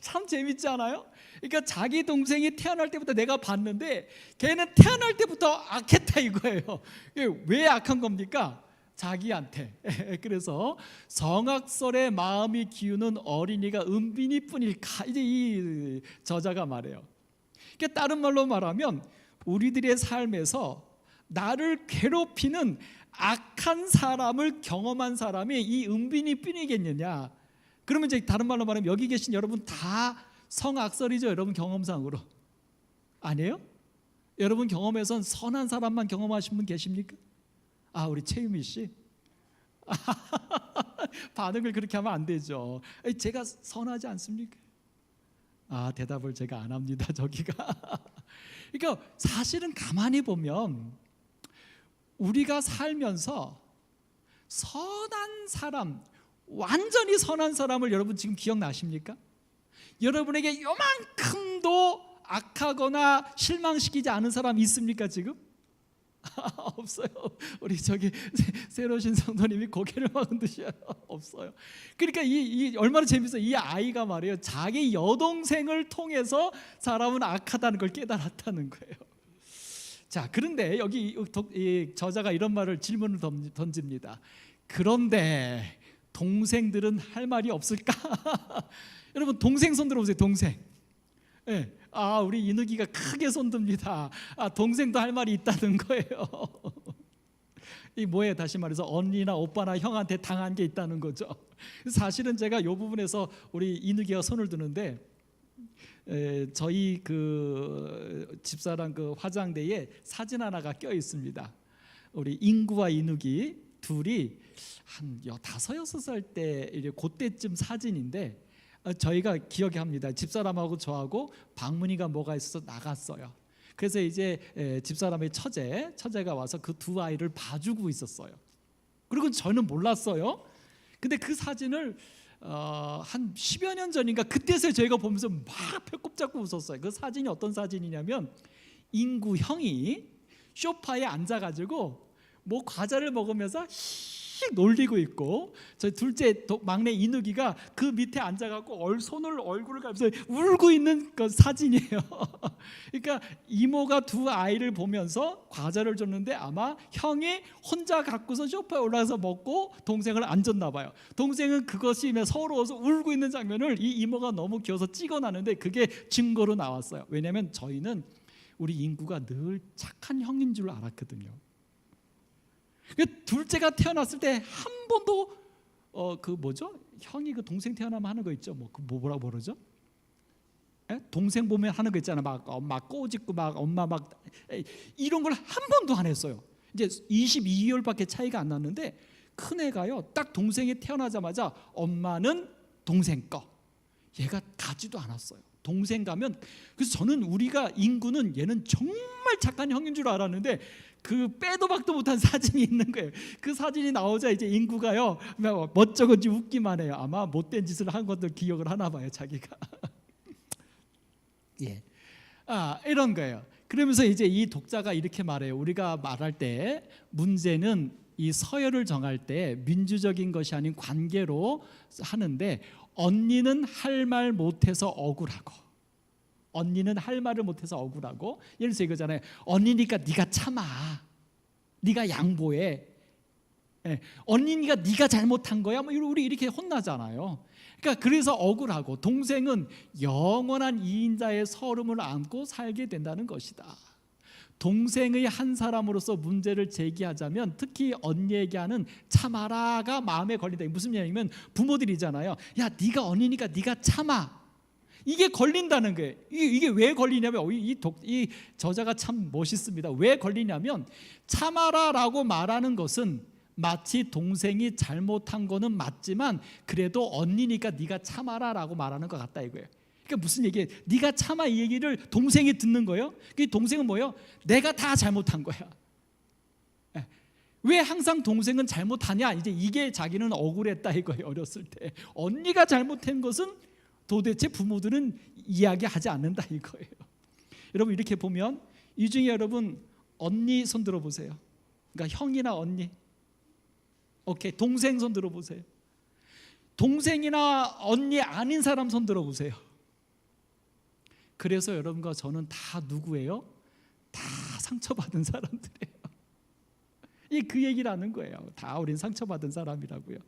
참 재밌지 않아요? 그러니까 자기 동생이 태어날 때부터 내가 봤는데 걔는 태어날 때부터 악했다 이거예요. 왜 악한 겁니까? 자기한테. 그래서 성악설의 마음이 기우는 어린이가 은빈이뿐일까? 이제 이 저자가 말해요. 그러니까 다른 말로 말하면 우리들의 삶에서 나를 괴롭히는 악한 사람을 경험한 사람이 이 은빈이뿐이겠느냐? 그러면 이제 다른 말로 말하면 여기 계신 여러분 다 성악설이죠, 여러분 경험상으로. 아니에요? 여러분 경험에선 선한 사람만 경험하신 분 계십니까? 우리 최유미 씨. 반응을 그렇게 하면 안 되죠. 제가 선하지 않습니까? 대답을 제가 안 합니다. 저기가. 그러니까 사실은 가만히 보면 우리가 살면서 선한 사람, 완전히 선한 사람을 여러분 지금 기억나십니까? 여러분에게 요만큼도 악하거나 실망시키지 않은 사람 있습니까 지금? 없어요. 우리 저기 새로 오신 성도님이 고개를 막 흔드셔요. 없어요. 그러니까 이 얼마나 재밌어요. 이 아이가 말이에요. 자기 여동생을 통해서 사람은 악하다는 걸 깨달았다는 거예요. 자, 그런데 여기 이 저자가 이런 말을 질문을 던집니다. 그런데 동생들은 할 말이 없을까? 여러분 동생 손 들어보세요. 동생. 네. 우리 이누기가 크게 손듭니다. 동생도 할 말이 있다는 거예요. 이 뭐예요? 다시 말해서 언니나 오빠나 형한테 당한 게 있다는 거죠. 사실은 제가 이 부분에서 우리 이누기가 손을 드는데 저희 그 집사람 그 화장대에 사진 하나가 껴 있습니다. 우리 인구와 이누기 둘이 한 5, 6살 때 그때쯤 사진인데 저희가 기억이 합니다. 집사람하고 저하고 방문이가 뭐가 있어서 나갔어요. 그래서 이제 집사람의 처제가 와서 그 두 아이를 봐주고 있었어요. 그리고 저는 몰랐어요. 근데 그 사진을 한 10여 년 전인가 그때서야 저희가 보면서 막 배꼽 잡고 웃었어요. 그 사진이 어떤 사진이냐면 인구 형이 소파에 앉아가지고 뭐 과자를 먹으면서 놀리고 있고 저 둘째 막내 이누기가 그 밑에 앉아갖고 얼굴을 가면서 울고 있는 그 사진이에요. 그러니까 이모가 두 아이를 보면서 과자를 줬는데 아마 형이 혼자 갖고서 소파에 올라가서 먹고 동생을 안 줬나 봐요. 동생은 그것이 서러워서 울고 있는 장면을 이 이모가 너무 귀여워서 찍어놨는데 그게 증거로 나왔어요. 왜냐하면 저희는 우리 인구가 늘 착한 형인 줄 알았거든요. 둘째가 태어났을 때 한 번도 그 뭐죠? 형이 그 동생 태어나면 하는 거 있죠. 뭐라고 그러죠? 동생 보면 하는 거 있잖아. 막 엄마 꼬집고 막 엄마 막 이런 걸 한 번도 안 했어요. 이제 22개월밖에 차이가 안 났는데 큰 애가요. 딱 동생이 태어나자마자 엄마는 동생 거. 얘가 가지도 않았어요. 동생 가면 그래서 저는 우리가 인구는 얘는 정말 착한 형인 줄 알았는데 그 빼도 박도 못한 사진이 있는 거예요. 그 사진이 나오자 이제 인구가요 멋쩍은지 웃기만 해요. 아마 못된 짓을 한 것들 기억을 하나 봐요 자기가. 예, 이런 거예요. 그러면서 이제 이 독자가 이렇게 말해요. 우리가 말할 때 문제는 이 서열을 정할 때 민주적인 것이 아닌 관계로 하는데 언니는 할 말 못해서 억울하고 언니는 할 말을 못해서 억울하고 예를 들어서 이거잖아요. 언니니까 네가 참아, 네가 양보해. 언니니까 네가 잘못한 거야. 뭐 우리 이렇게 혼나잖아요. 그러니까 그래서 억울하고 동생은 영원한 이인자의 서름을 안고 살게 된다는 것이다. 동생의 한 사람으로서 문제를 제기하자면 특히 언니에게 하는 참아라가 마음에 걸린다. 무슨 얘기냐면 부모들이잖아요. 야 네가 언니니까 네가 참아. 이게 걸린다는 거예요. 이게 왜 걸리냐면 이 저자가 참 멋있습니다. 왜 걸리냐면 참아라라고 말하는 것은 마치 동생이 잘못한 거는 맞지만 그래도 언니니까 네가 참아라라고 말하는 것 같다 이거예요. 그러니까 무슨 얘기예요? 네가 참아 이 얘기를 동생이 듣는 거예요. 그 동생은 뭐예요? 내가 다 잘못한 거야. 왜 항상 동생은 잘못하냐? 이제 이게 자기는 억울했다 이거예요. 어렸을 때 언니가 잘못한 것은 도대체 부모들은 이야기하지 않는다 이거예요. 여러분 이렇게 보면 이 중에 여러분 언니 손 들어보세요. 그러니까 형이나 언니. 오케이, 동생 손 들어보세요. 동생이나 언니 아닌 사람 손 들어보세요. 그래서 여러분과 저는 다 누구예요? 다 상처받은 사람들이에요. 그 얘기라는 거예요. 다 우린 상처받은 사람이라고요.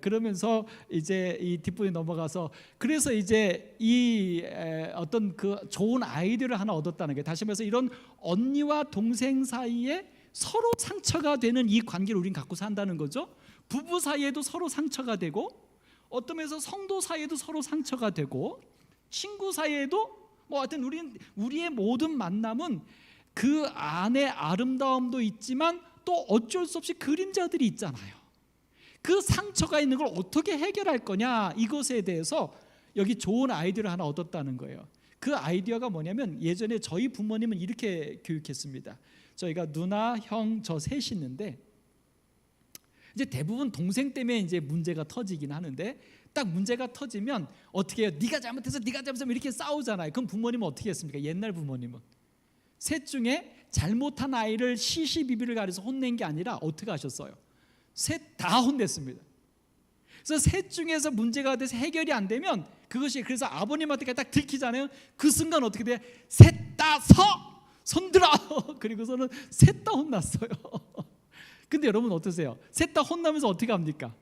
그러면서 이제 이 뒷부분에 넘어가서 그래서 이제 이 어떤 그 좋은 아이디어를 하나 얻었다는 게 다시 말해서 이런 언니와 동생 사이에 서로 상처가 되는 이 관계를 우린 갖고 산다는 거죠. 부부 사이에도 서로 상처가 되고 어떤 면에서 성도 사이에도 서로 상처가 되고 친구 사이에도 뭐 하여튼 우리의 모든 만남은 그 안에 아름다움도 있지만 또 어쩔 수 없이 그림자들이 있잖아요. 그 상처가 있는 걸 어떻게 해결할 거냐 이것에 대해서 여기 좋은 아이디어를 하나 얻었다는 거예요. 그 아이디어가 뭐냐면 예전에 저희 부모님은 이렇게 교육했습니다. 저희가 누나, 형, 저 셋이 있는데 이제 대부분 동생 때문에 이제 문제가 터지긴 하는데 딱 문제가 터지면 어떻게 해요? 네가 잘못해서 이렇게 싸우잖아요. 그럼 부모님은 어떻게 했습니까? 옛날 부모님은 셋 중에 잘못한 아이를 시시비비를 가려서 혼낸 게 아니라 어떻게 하셨어요? 셋 다 혼냈습니다. 그래서 셋 중에서 문제가 돼서 해결이 안 되면 그것이 그래서 아버님한테 딱 들키잖아요. 그 순간 어떻게 돼? 셋 다 손들어. 그리고서는 셋 다 혼났어요. 근데 여러분 어떠세요? 셋 다 혼나면서 어떻게 합니까?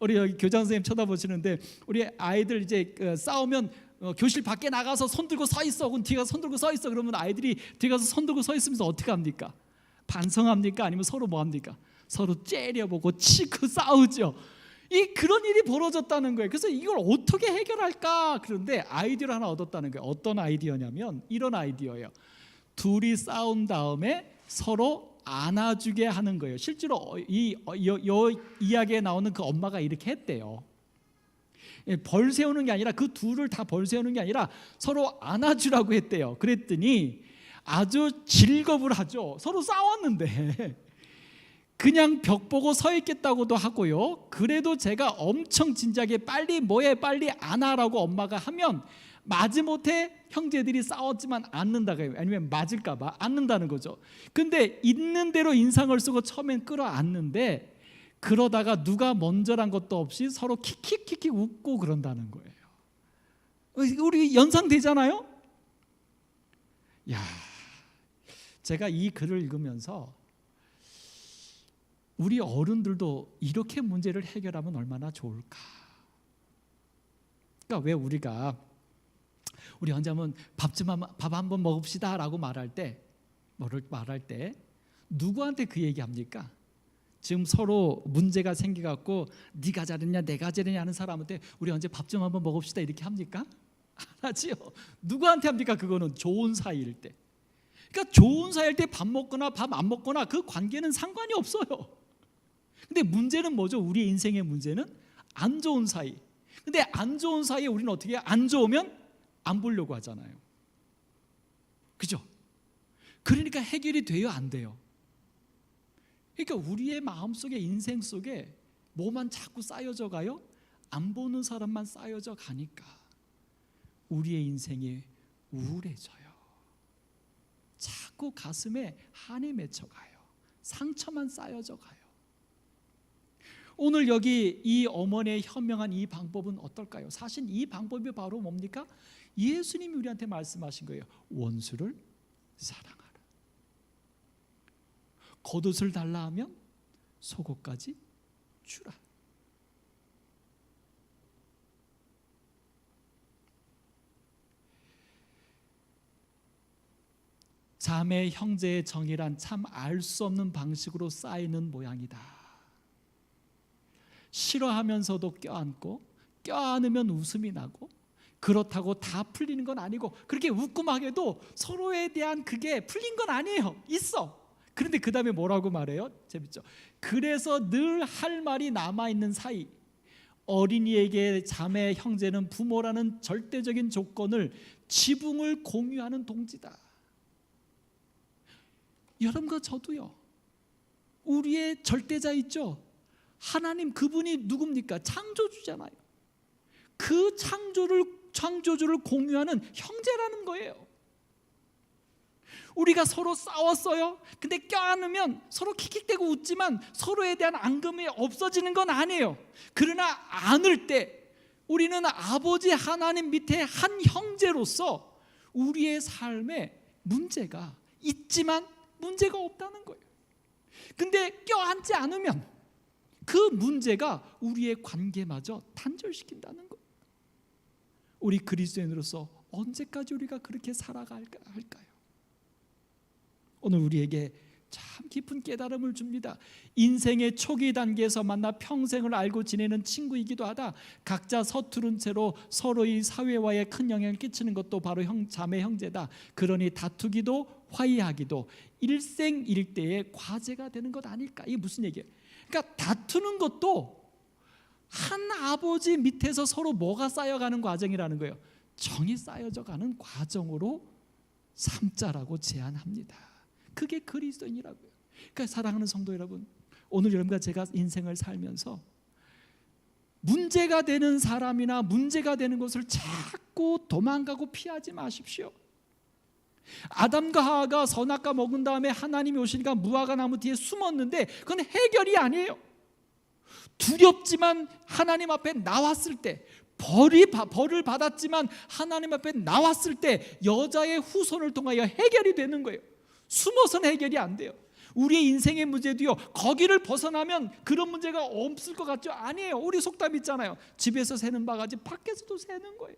우리 여기 교장 선생님 쳐다보시는데 우리 아이들 이제 싸우면 교실 밖에 나가서 손 들고 서 있어. 그럼 뒤에 가서 손 들고 서 있어. 그러면 아이들이 뒤에 가서 손 들고 서 있으면서 어떻게 합니까? 반성합니까? 아니면 서로 뭐 합니까? 서로 째려보고 치고 싸우죠. 그런 일이 벌어졌다는 거예요. 그래서 이걸 어떻게 해결할까? 그런데 아이디어를 하나 얻었다는 거예요. 어떤 아이디어냐면 이런 아이디어예요. 둘이 싸운 다음에 서로 안아주게 하는 거예요. 실제로 이 이야기에 나오는 그 엄마가 이렇게 했대요. 벌 세우는 게 아니라 그 둘을 다 벌 세우는 게 아니라 서로 안아주라고 했대요. 그랬더니 아주 즐겁을 하죠. 서로 싸웠는데 그냥 벽 보고 서 있겠다고도 하고요. 그래도 제가 엄청 진지하게 빨리 뭐해 빨리 안아라고 엄마가 하면 마지못해 형제들이 싸웠지만 안는다가 아니면 맞을까 봐 안는다는 거죠. 근데 있는 대로 인상을 쓰고 처음엔 끌어안는데 그러다가 누가 먼저란 것도 없이 서로 킥킥킥킥 웃고 그런다는 거예요. 우리 연상되잖아요. 야, 제가 이 글을 읽으면서 우리 어른들도 이렇게 문제를 해결하면 얼마나 좋을까. 그러니까 왜 우리 언제 한번 밥 한번 먹읍시다라고 말할 때 누구한테 그 얘기합니까? 지금 서로 문제가 생겨갖고 네가 잘했냐 내가 잘했냐 하는 사람한테 우리 언제 밥 좀 한번 먹읍시다 이렇게 합니까? 안 하지요. 누구한테 합니까? 그거는 좋은 사이일 때. 그러니까 좋은 사이일 때 밥 먹거나 밥 안 먹거나 그 관계는 상관이 없어요. 근데 문제는 뭐죠? 우리의 인생의 문제는 안 좋은 사이. 근데 안 좋은 사이에 우리는 어떻게 해요? 안 좋으면 안 보려고 하잖아요. 그죠? 그러니까 해결이 돼요, 안 돼요? 그러니까 우리의 마음속에, 인생 속에 뭐만 자꾸 쌓여져 가요? 안 보는 사람만 쌓여져 가니까 우리의 인생이 우울해져요. 자꾸 가슴에 한이 맺혀가요. 상처만 쌓여져 가요. 오늘 여기 이 어머니의 현명한 이 방법은 어떨까요? 사실 이 방법이 바로 뭡니까? 예수님이 우리한테 말씀하신 거예요. 원수를 사랑하라. 겉옷을 달라 하면 속옷까지 주라. 자매 형제의 정이란 참 알 수 없는 방식으로 쌓이는 모양이다. 싫어하면서도 껴안고, 껴안으면 웃음이 나고, 그렇다고 다 풀리는 건 아니고, 그렇게 웃고 막 해도 서로에 대한 그게 풀린 건 아니에요. 있어. 그런데 그 다음에 뭐라고 말해요? 재밌죠? 그래서 늘 할 말이 남아있는 사이, 어린이에게 자매 형제는 부모라는 절대적인 조건을, 지붕을 공유하는 동지다. 여러분과 저도요, 우리의 절대자 있죠? 하나님, 그분이 누굽니까? 창조주잖아요. 그 창조주를 공유하는 형제라는 거예요. 우리가 서로 싸웠어요. 근데 껴안으면 서로 킥킥대고 웃지만 서로에 대한 앙금이 없어지는 건 아니에요. 그러나 안을 때 우리는 아버지 하나님 밑에 한 형제로서 우리의 삶에 문제가 있지만 문제가 없다는 거예요. 근데 껴안지 않으면 그 문제가 우리의 관계마저 단절시킨다는 거예요. 우리 그리스도인으로서 언제까지 우리가 그렇게 살아갈까요? 오늘 우리에게 참 깊은 깨달음을 줍니다. 인생의 초기 단계에서 만나 평생을 알고 지내는 친구이기도 하다. 각자 서투른 채로 서로의 사회화에 큰 영향을 끼치는 것도 바로 자매 형제다. 그러니 다투기도 화해하기도 일생일대의 과제가 되는 것 아닐까? 이게 무슨 얘기예요? 그러니까 다투는 것도 한 아버지 밑에서 서로 뭐가 쌓여가는 과정이라는 거예요. 정이 쌓여져 가는 과정으로 삼자라고 제안합니다. 그게 그리스도인이라고요. 그러니까 사랑하는 성도 여러분, 오늘 여러분과 제가 인생을 살면서 문제가 되는 사람이나 문제가 되는 것을 자꾸 도망가고 피하지 마십시오. 아담과 하와가 선악과 먹은 다음에 하나님이 오시니까 무화과 나무 뒤에 숨었는데 그건 해결이 아니에요. 두렵지만 하나님 앞에 나왔을 때, 벌을 받았지만 하나님 앞에 나왔을 때 여자의 후손을 통하여 해결이 되는 거예요. 숨어서는 해결이 안 돼요. 우리의 인생의 문제도요, 거기를 벗어나면 그런 문제가 없을 것 같죠? 아니에요. 우리 속담 있잖아요. 집에서 새는 바가지 밖에서도 새는 거예요.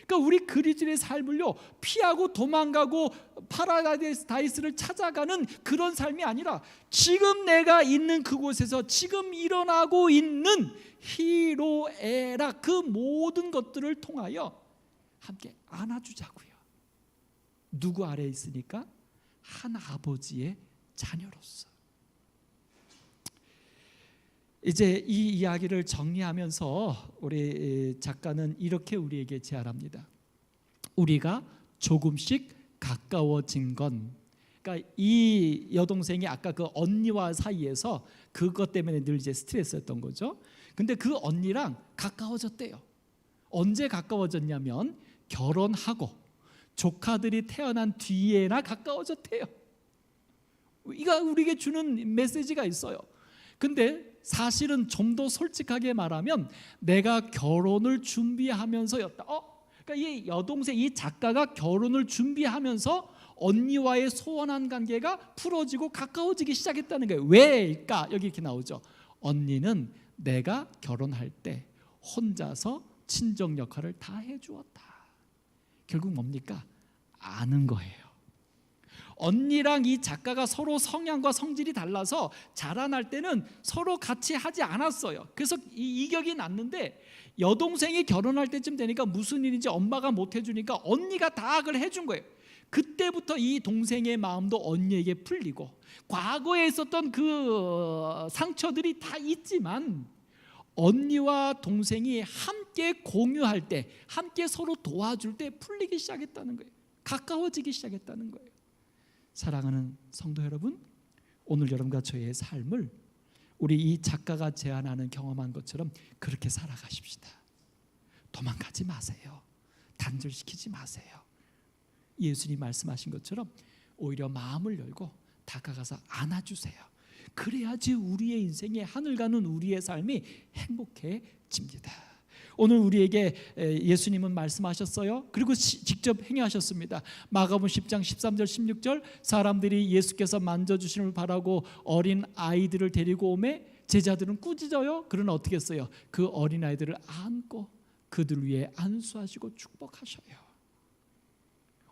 그러니까 우리 그리스도의 삶을요, 피하고 도망가고 파라다이스를 찾아가는 그런 삶이 아니라 지금 내가 있는 그곳에서 지금 일어나고 있는 히로에라, 그 모든 것들을 통하여 함께 안아주자고요. 누구 아래에 있으니까? 한 아버지의 자녀로서. 이제 이 이야기를 정리하면서 우리 작가는 이렇게 우리에게 제안합니다. 우리가 조금씩 가까워진 건, 그러니까 이 여동생이 아까 그 언니와 사이에서 그것 때문에 늘 이제 스트레스였던 거죠. 근데 그 언니랑 가까워졌대요. 언제 가까워졌냐면 결혼하고 조카들이 태어난 뒤에나 가까워졌대요. 이거 우리에게 주는 메시지가 있어요. 근데 사실은 좀 더 솔직하게 말하면 내가 결혼을 준비하면서였다. 그러니까 이 여동생, 이 작가가 결혼을 준비하면서 언니와의 소원한 관계가 풀어지고 가까워지기 시작했다는 거예요. 왜일까? 여기 이렇게 나오죠. 언니는 내가 결혼할 때 혼자서 친정 역할을 다 해주었다. 결국 뭡니까? 아는 거예요. 언니랑 이 작가가 서로 성향과 성질이 달라서 자라날 때는 서로 같이 하지 않았어요. 그래서 이격이 났는데 여동생이 결혼할 때쯤 되니까 무슨 일인지 엄마가 못 해주니까 언니가 다 그걸 해준 거예요. 그때부터 이 동생의 마음도 언니에게 풀리고 과거에 있었던 그 상처들이 다 있지만 언니와 동생이 함께 공유할 때, 함께 서로 도와줄 때 풀리기 시작했다는 거예요. 가까워지기 시작했다는 거예요. 사랑하는 성도 여러분, 오늘 여러분과 저의 삶을 우리 이 작가가 제안하는 경험한 것처럼 그렇게 살아가십시다. 도망가지 마세요. 단절시키지 마세요. 예수님 말씀하신 것처럼 오히려 마음을 열고 다가가서 안아주세요. 그래야지 우리의 인생에 하늘 가는 우리의 삶이 행복해집니다. 오늘 우리에게 예수님은 말씀하셨어요. 그리고 직접 행하셨습니다. 마가복음 10장 13절 16절 사람들이 예수께서 만져주시는 걸 바라고 어린 아이들을 데리고 오매 제자들은 꾸짖어요. 그러나 어떻게 했어요? 그 어린 아이들을 안고 그들 위에 안수하시고 축복하셔요.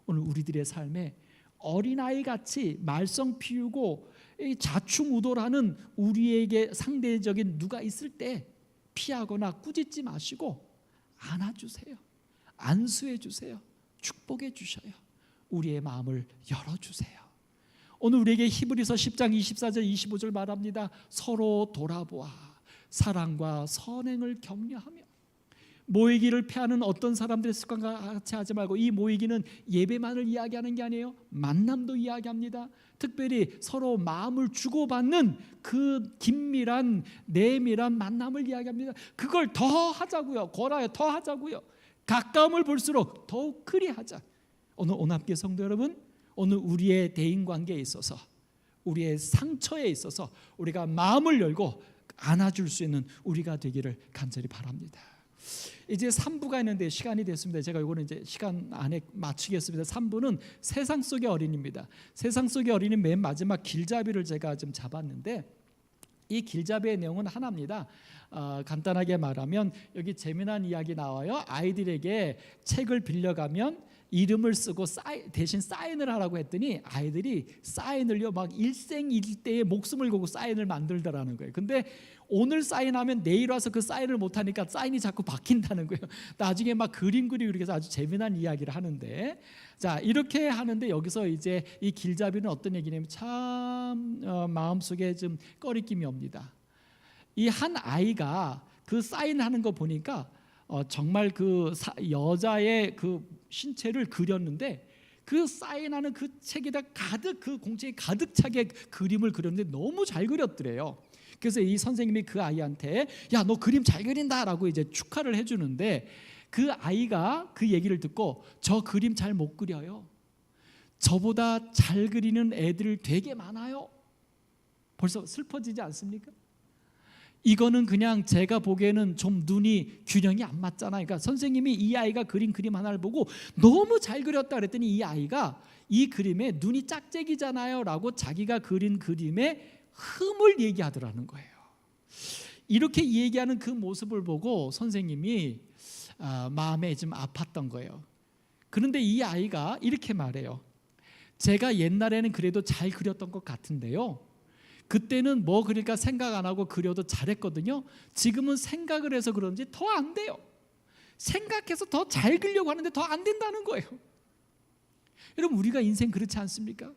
오늘 우리들의 삶에 어린아이같이 말썽 피우고 자충우돌하는 우리에게 상대적인 누가 있을 때 피하거나 꾸짖지 마시고 안아주세요. 안수해 주세요. 축복해 주셔요. 우리의 마음을 열어주세요. 오늘 우리에게 히브리서 10장 24절 25절 말합니다. 서로 돌아보아 사랑과 선행을 격려하며 모이기를 피하는 어떤 사람들의 습관과 같이 하지 말고, 이 모이기는 예배만을 이야기하는 게 아니에요. 만남도 이야기합니다. 특별히 서로 마음을 주고받는 그 긴밀한 내밀한 만남을 이야기합니다. 그걸 더 하자고요. 거라요. 더 하자고요. 가까움을 볼수록 더욱 그리하자. 오늘 온합계 성도 여러분, 오늘 우리의 대인관계에 있어서, 우리의 상처에 있어서 우리가 마음을 열고 안아줄 수 있는 우리가 되기를 간절히 바랍니다. 이제 3부가 있는데 시간이 됐습니다. 제가 이거는 이제 시간 안에 마치겠습니다. 3부는 세상 속의 어린이입니다. 세상 속의 어린이 맨 마지막 길잡이를 제가 좀 잡았는데, 이 길잡이의 내용은 하나입니다. 간단하게 말하면 여기 재미난 이야기 나와요. 아이들에게 책을 빌려가면 이름을 쓰고 대신 사인을 하라고 했더니 아이들이 사인을요 막 일생일대의 목숨을 걸고 사인을 만들더라는 거예요. 근데 오늘 사인하면 내일 와서 그 사인을 못하니까 사인이 자꾸 바뀐다는 거예요. 나중에 막 그림 그리고 이렇게 해서 아주 재미난 이야기를 하는데, 자 이렇게 하는데 여기서 이제 이 길잡이는 어떤 얘기냐면 참 마음속에 좀 꺼리낌이 옵니다. 이 한 아이가 그 사인하는 거 보니까 정말 그 여자의 그 신체를 그렸는데 그 사인하는 그 책에다 가득, 그 공책에 가득 차게 그림을 그렸는데 너무 잘 그렸더래요. 그래서 이 선생님이 그 아이한테 야, 너 그림 잘 그린다라고 이제 축하를 해주는데, 그 아이가 그 얘기를 듣고 저 그림 잘 못 그려요. 저보다 잘 그리는 애들 되게 많아요. 벌써 슬퍼지지 않습니까? 이거는 그냥 제가 보기에는 좀 눈이 균형이 안 맞잖아요. 그러니까 선생님이 이 아이가 그린 그림 하나를 보고 너무 잘 그렸다 그랬더니 이 아이가 이 그림에 눈이 짝짝이잖아요 라고 자기가 그린 그림의 흠을 얘기하더라는 거예요. 이렇게 얘기하는 그 모습을 보고 선생님이 마음에 좀 아팠던 거예요. 그런데 이 아이가 이렇게 말해요. 제가 옛날에는 그래도 잘 그렸던 것 같은데요, 그때는 뭐 그러니까 생각 안 하고 그려도 잘했거든요. 지금은 생각을 해서 그런지 더 안 돼요. 생각해서 더 잘 그리려고 하는데 더 안 된다는 거예요. 여러분, 우리가 인생 그렇지 않습니까?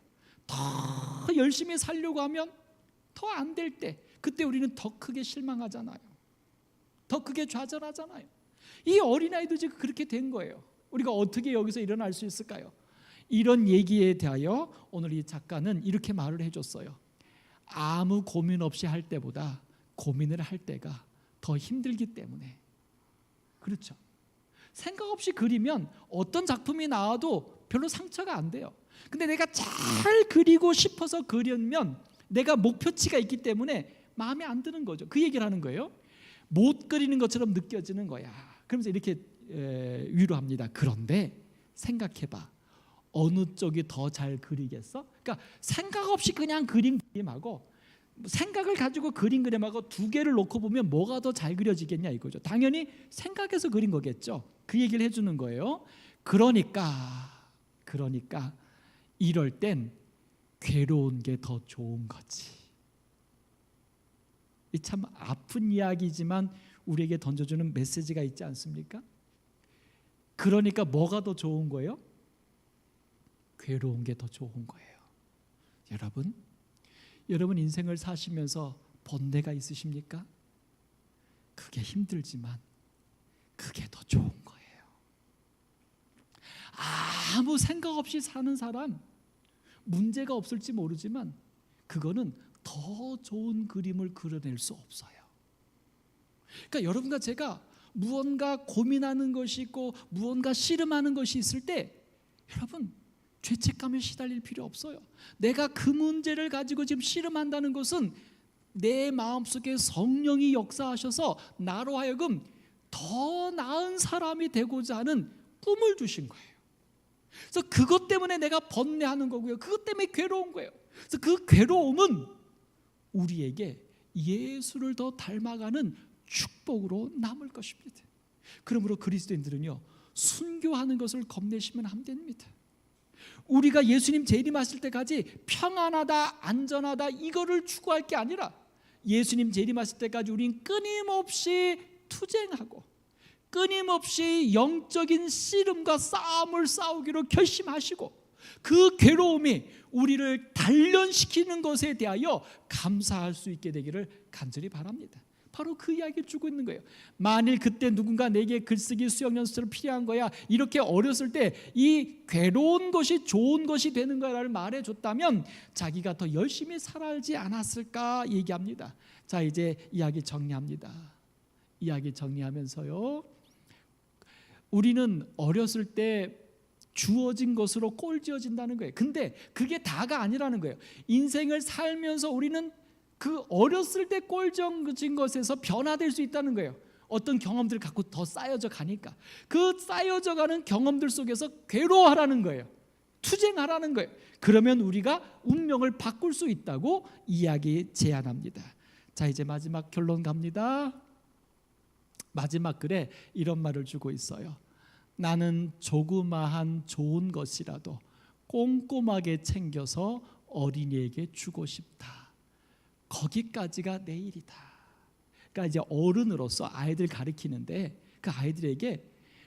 더 열심히 살려고 하면 더 안 될 때, 그때 우리는 더 크게 실망하잖아요. 더 크게 좌절하잖아요. 이 어린아이도 지금 그렇게 된 거예요. 우리가 어떻게 여기서 일어날 수 있을까요? 이런 얘기에 대하여 오늘 이 작가는 이렇게 말을 해줬어요. 아무 고민 없이 할 때보다 고민을 할 때가 더 힘들기 때문에. 그렇죠. 생각 없이 그리면 어떤 작품이 나와도 별로 상처가 안 돼요. 근데 내가 잘 그리고 싶어서 그리면 내가 목표치가 있기 때문에 마음에 안 드는 거죠. 그 얘기를 하는 거예요. 못 그리는 것처럼 느껴지는 거야. 그러면서 이렇게 위로합니다. 그런데 생각해봐. 어느 쪽이 더 잘 그리겠어? 그러니까 생각 없이 그냥 그린 그림하고 생각을 가지고 그린 그림하고 두 개를 놓고 보면 뭐가 더 잘 그려지겠냐 이거죠. 당연히 생각해서 그린 거겠죠. 그 얘기를 해주는 거예요. 그러니까 이럴 땐 괴로운 게 더 좋은 거지. 이 참 아픈 이야기지만 우리에게 던져주는 메시지가 있지 않습니까? 그러니까 뭐가 더 좋은 거예요? 괴로운 게 더 좋은 거예요. 여러분 인생을 사시면서 번뇌가 있으십니까? 그게 힘들지만 그게 더 좋은 거예요. 아무 생각 없이 사는 사람 문제가 없을지 모르지만 그거는 더 좋은 그림을 그려낼 수 없어요. 그러니까 여러분과 제가 무언가 고민하는 것이 있고 무언가 씨름하는 것이 있을 때 여러분 죄책감에 시달릴 필요 없어요. 내가 그 문제를 가지고 지금 씨름한다는 것은 내 마음속에 성령이 역사하셔서 나로 하여금 더 나은 사람이 되고자 하는 꿈을 주신 거예요. 그래서 그것 때문에 내가 번뇌하는 거고요. 그것 때문에 괴로운 거예요. 그래서 그 괴로움은 우리에게 예수를 더 닮아가는 축복으로 남을 것입니다. 그러므로 그리스도인들은요, 순교하는 것을 겁내시면 안 됩니다. 우리가 예수님 재림하실 때까지 평안하다, 안전하다 이거를 추구할 게 아니라 예수님 재림하실 때까지 우린 끊임없이 투쟁하고 끊임없이 영적인 씨름과 싸움을 싸우기로 결심하시고 그 괴로움이 우리를 단련시키는 것에 대하여 감사할 수 있게 되기를 간절히 바랍니다. 바로 그 이야기를 주고 있는 거예요. 만일 그때 누군가 내게 글쓰기 수학 연수를 필요한 거야, 이렇게 어렸을 때 이 괴로운 것이 좋은 것이 되는 거야를 말해줬다면 자기가 더 열심히 살아야지 않았을까 얘기합니다. 자, 이제 이야기 정리합니다. 이야기 정리하면서요, 우리는 어렸을 때 주어진 것으로 꼴지어진다는 거예요. 근데 그게 다가 아니라는 거예요. 인생을 살면서 우리는 그 어렸을 때 꼴지어진 것에서 변화될 수 있다는 거예요. 어떤 경험들을 갖고 더 쌓여져 가니까 그 쌓여져 가는 경험들 속에서 괴로워하라는 거예요. 투쟁하라는 거예요. 그러면 우리가 운명을 바꿀 수 있다고 이야기 제안합니다. 자, 이제 마지막 결론 갑니다. 마지막 글에 이런 말을 주고 있어요. 나는 조그마한 좋은 것이라도 꼼꼼하게 챙겨서 어린이에게 주고 싶다. 거기까지가 내 일이다. 그러니까 이제 어른으로서 아이들 가르치는데 그 아이들에게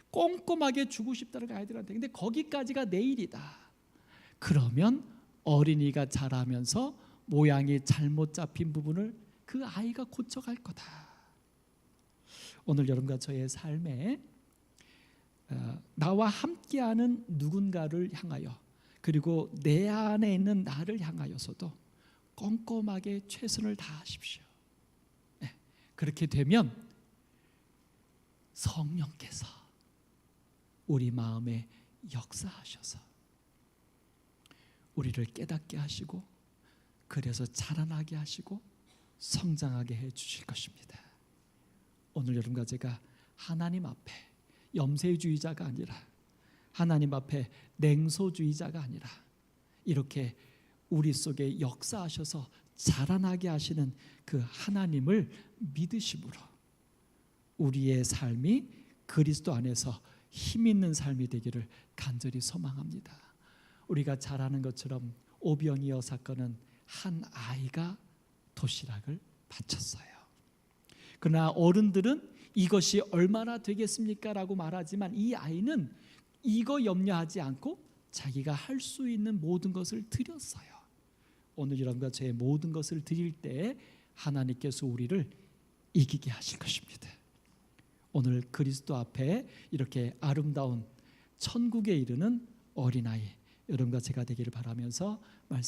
꼼꼼하게 주고 싶다는 그 아이들한테. 근데 거기까지가 내 일이다. 그러면 어린이가 자라면서 모양이 잘못 잡힌 부분을 그 아이가 고쳐갈 거다. 오늘 여러분과 저의 삶에 나와 함께하는 누군가를 향하여 그리고 내 안에 있는 나를 향하여서도 꼼꼼하게 최선을 다하십시오. 네, 그렇게 되면 성령께서 우리 마음에 역사하셔서 우리를 깨닫게 하시고 그래서 자라나게 하시고 성장하게 해 주실 것입니다. 오늘 여러분과 제가 하나님 앞에 염세주의자가 아니라 하나님 앞에 냉소주의자가 아니라 이렇게 우리 속에 역사하셔서 자라나게 하시는 그 하나님을 믿으심으로 우리의 삶이 그리스도 안에서 힘 있는 삶이 되기를 간절히 소망합니다. 우리가 잘 아는 것처럼 오병이어 사건은 한 아이가 도시락을 바쳤어요. 그러나 어른들은 이것이 얼마나 되겠습니까? 라고 말하지만 이 아이는 이거 염려하지 않고 자기가 할 수 있는 모든 것을 드렸어요. 오늘 여러분과 저의 모든 것을 드릴 때 하나님께서 우리를 이기게 하실 것입니다. 오늘 그리스도 앞에 이렇게 아름다운 천국에 이르는 어린아이 여러분과 제가 되기를 바라면서 말씀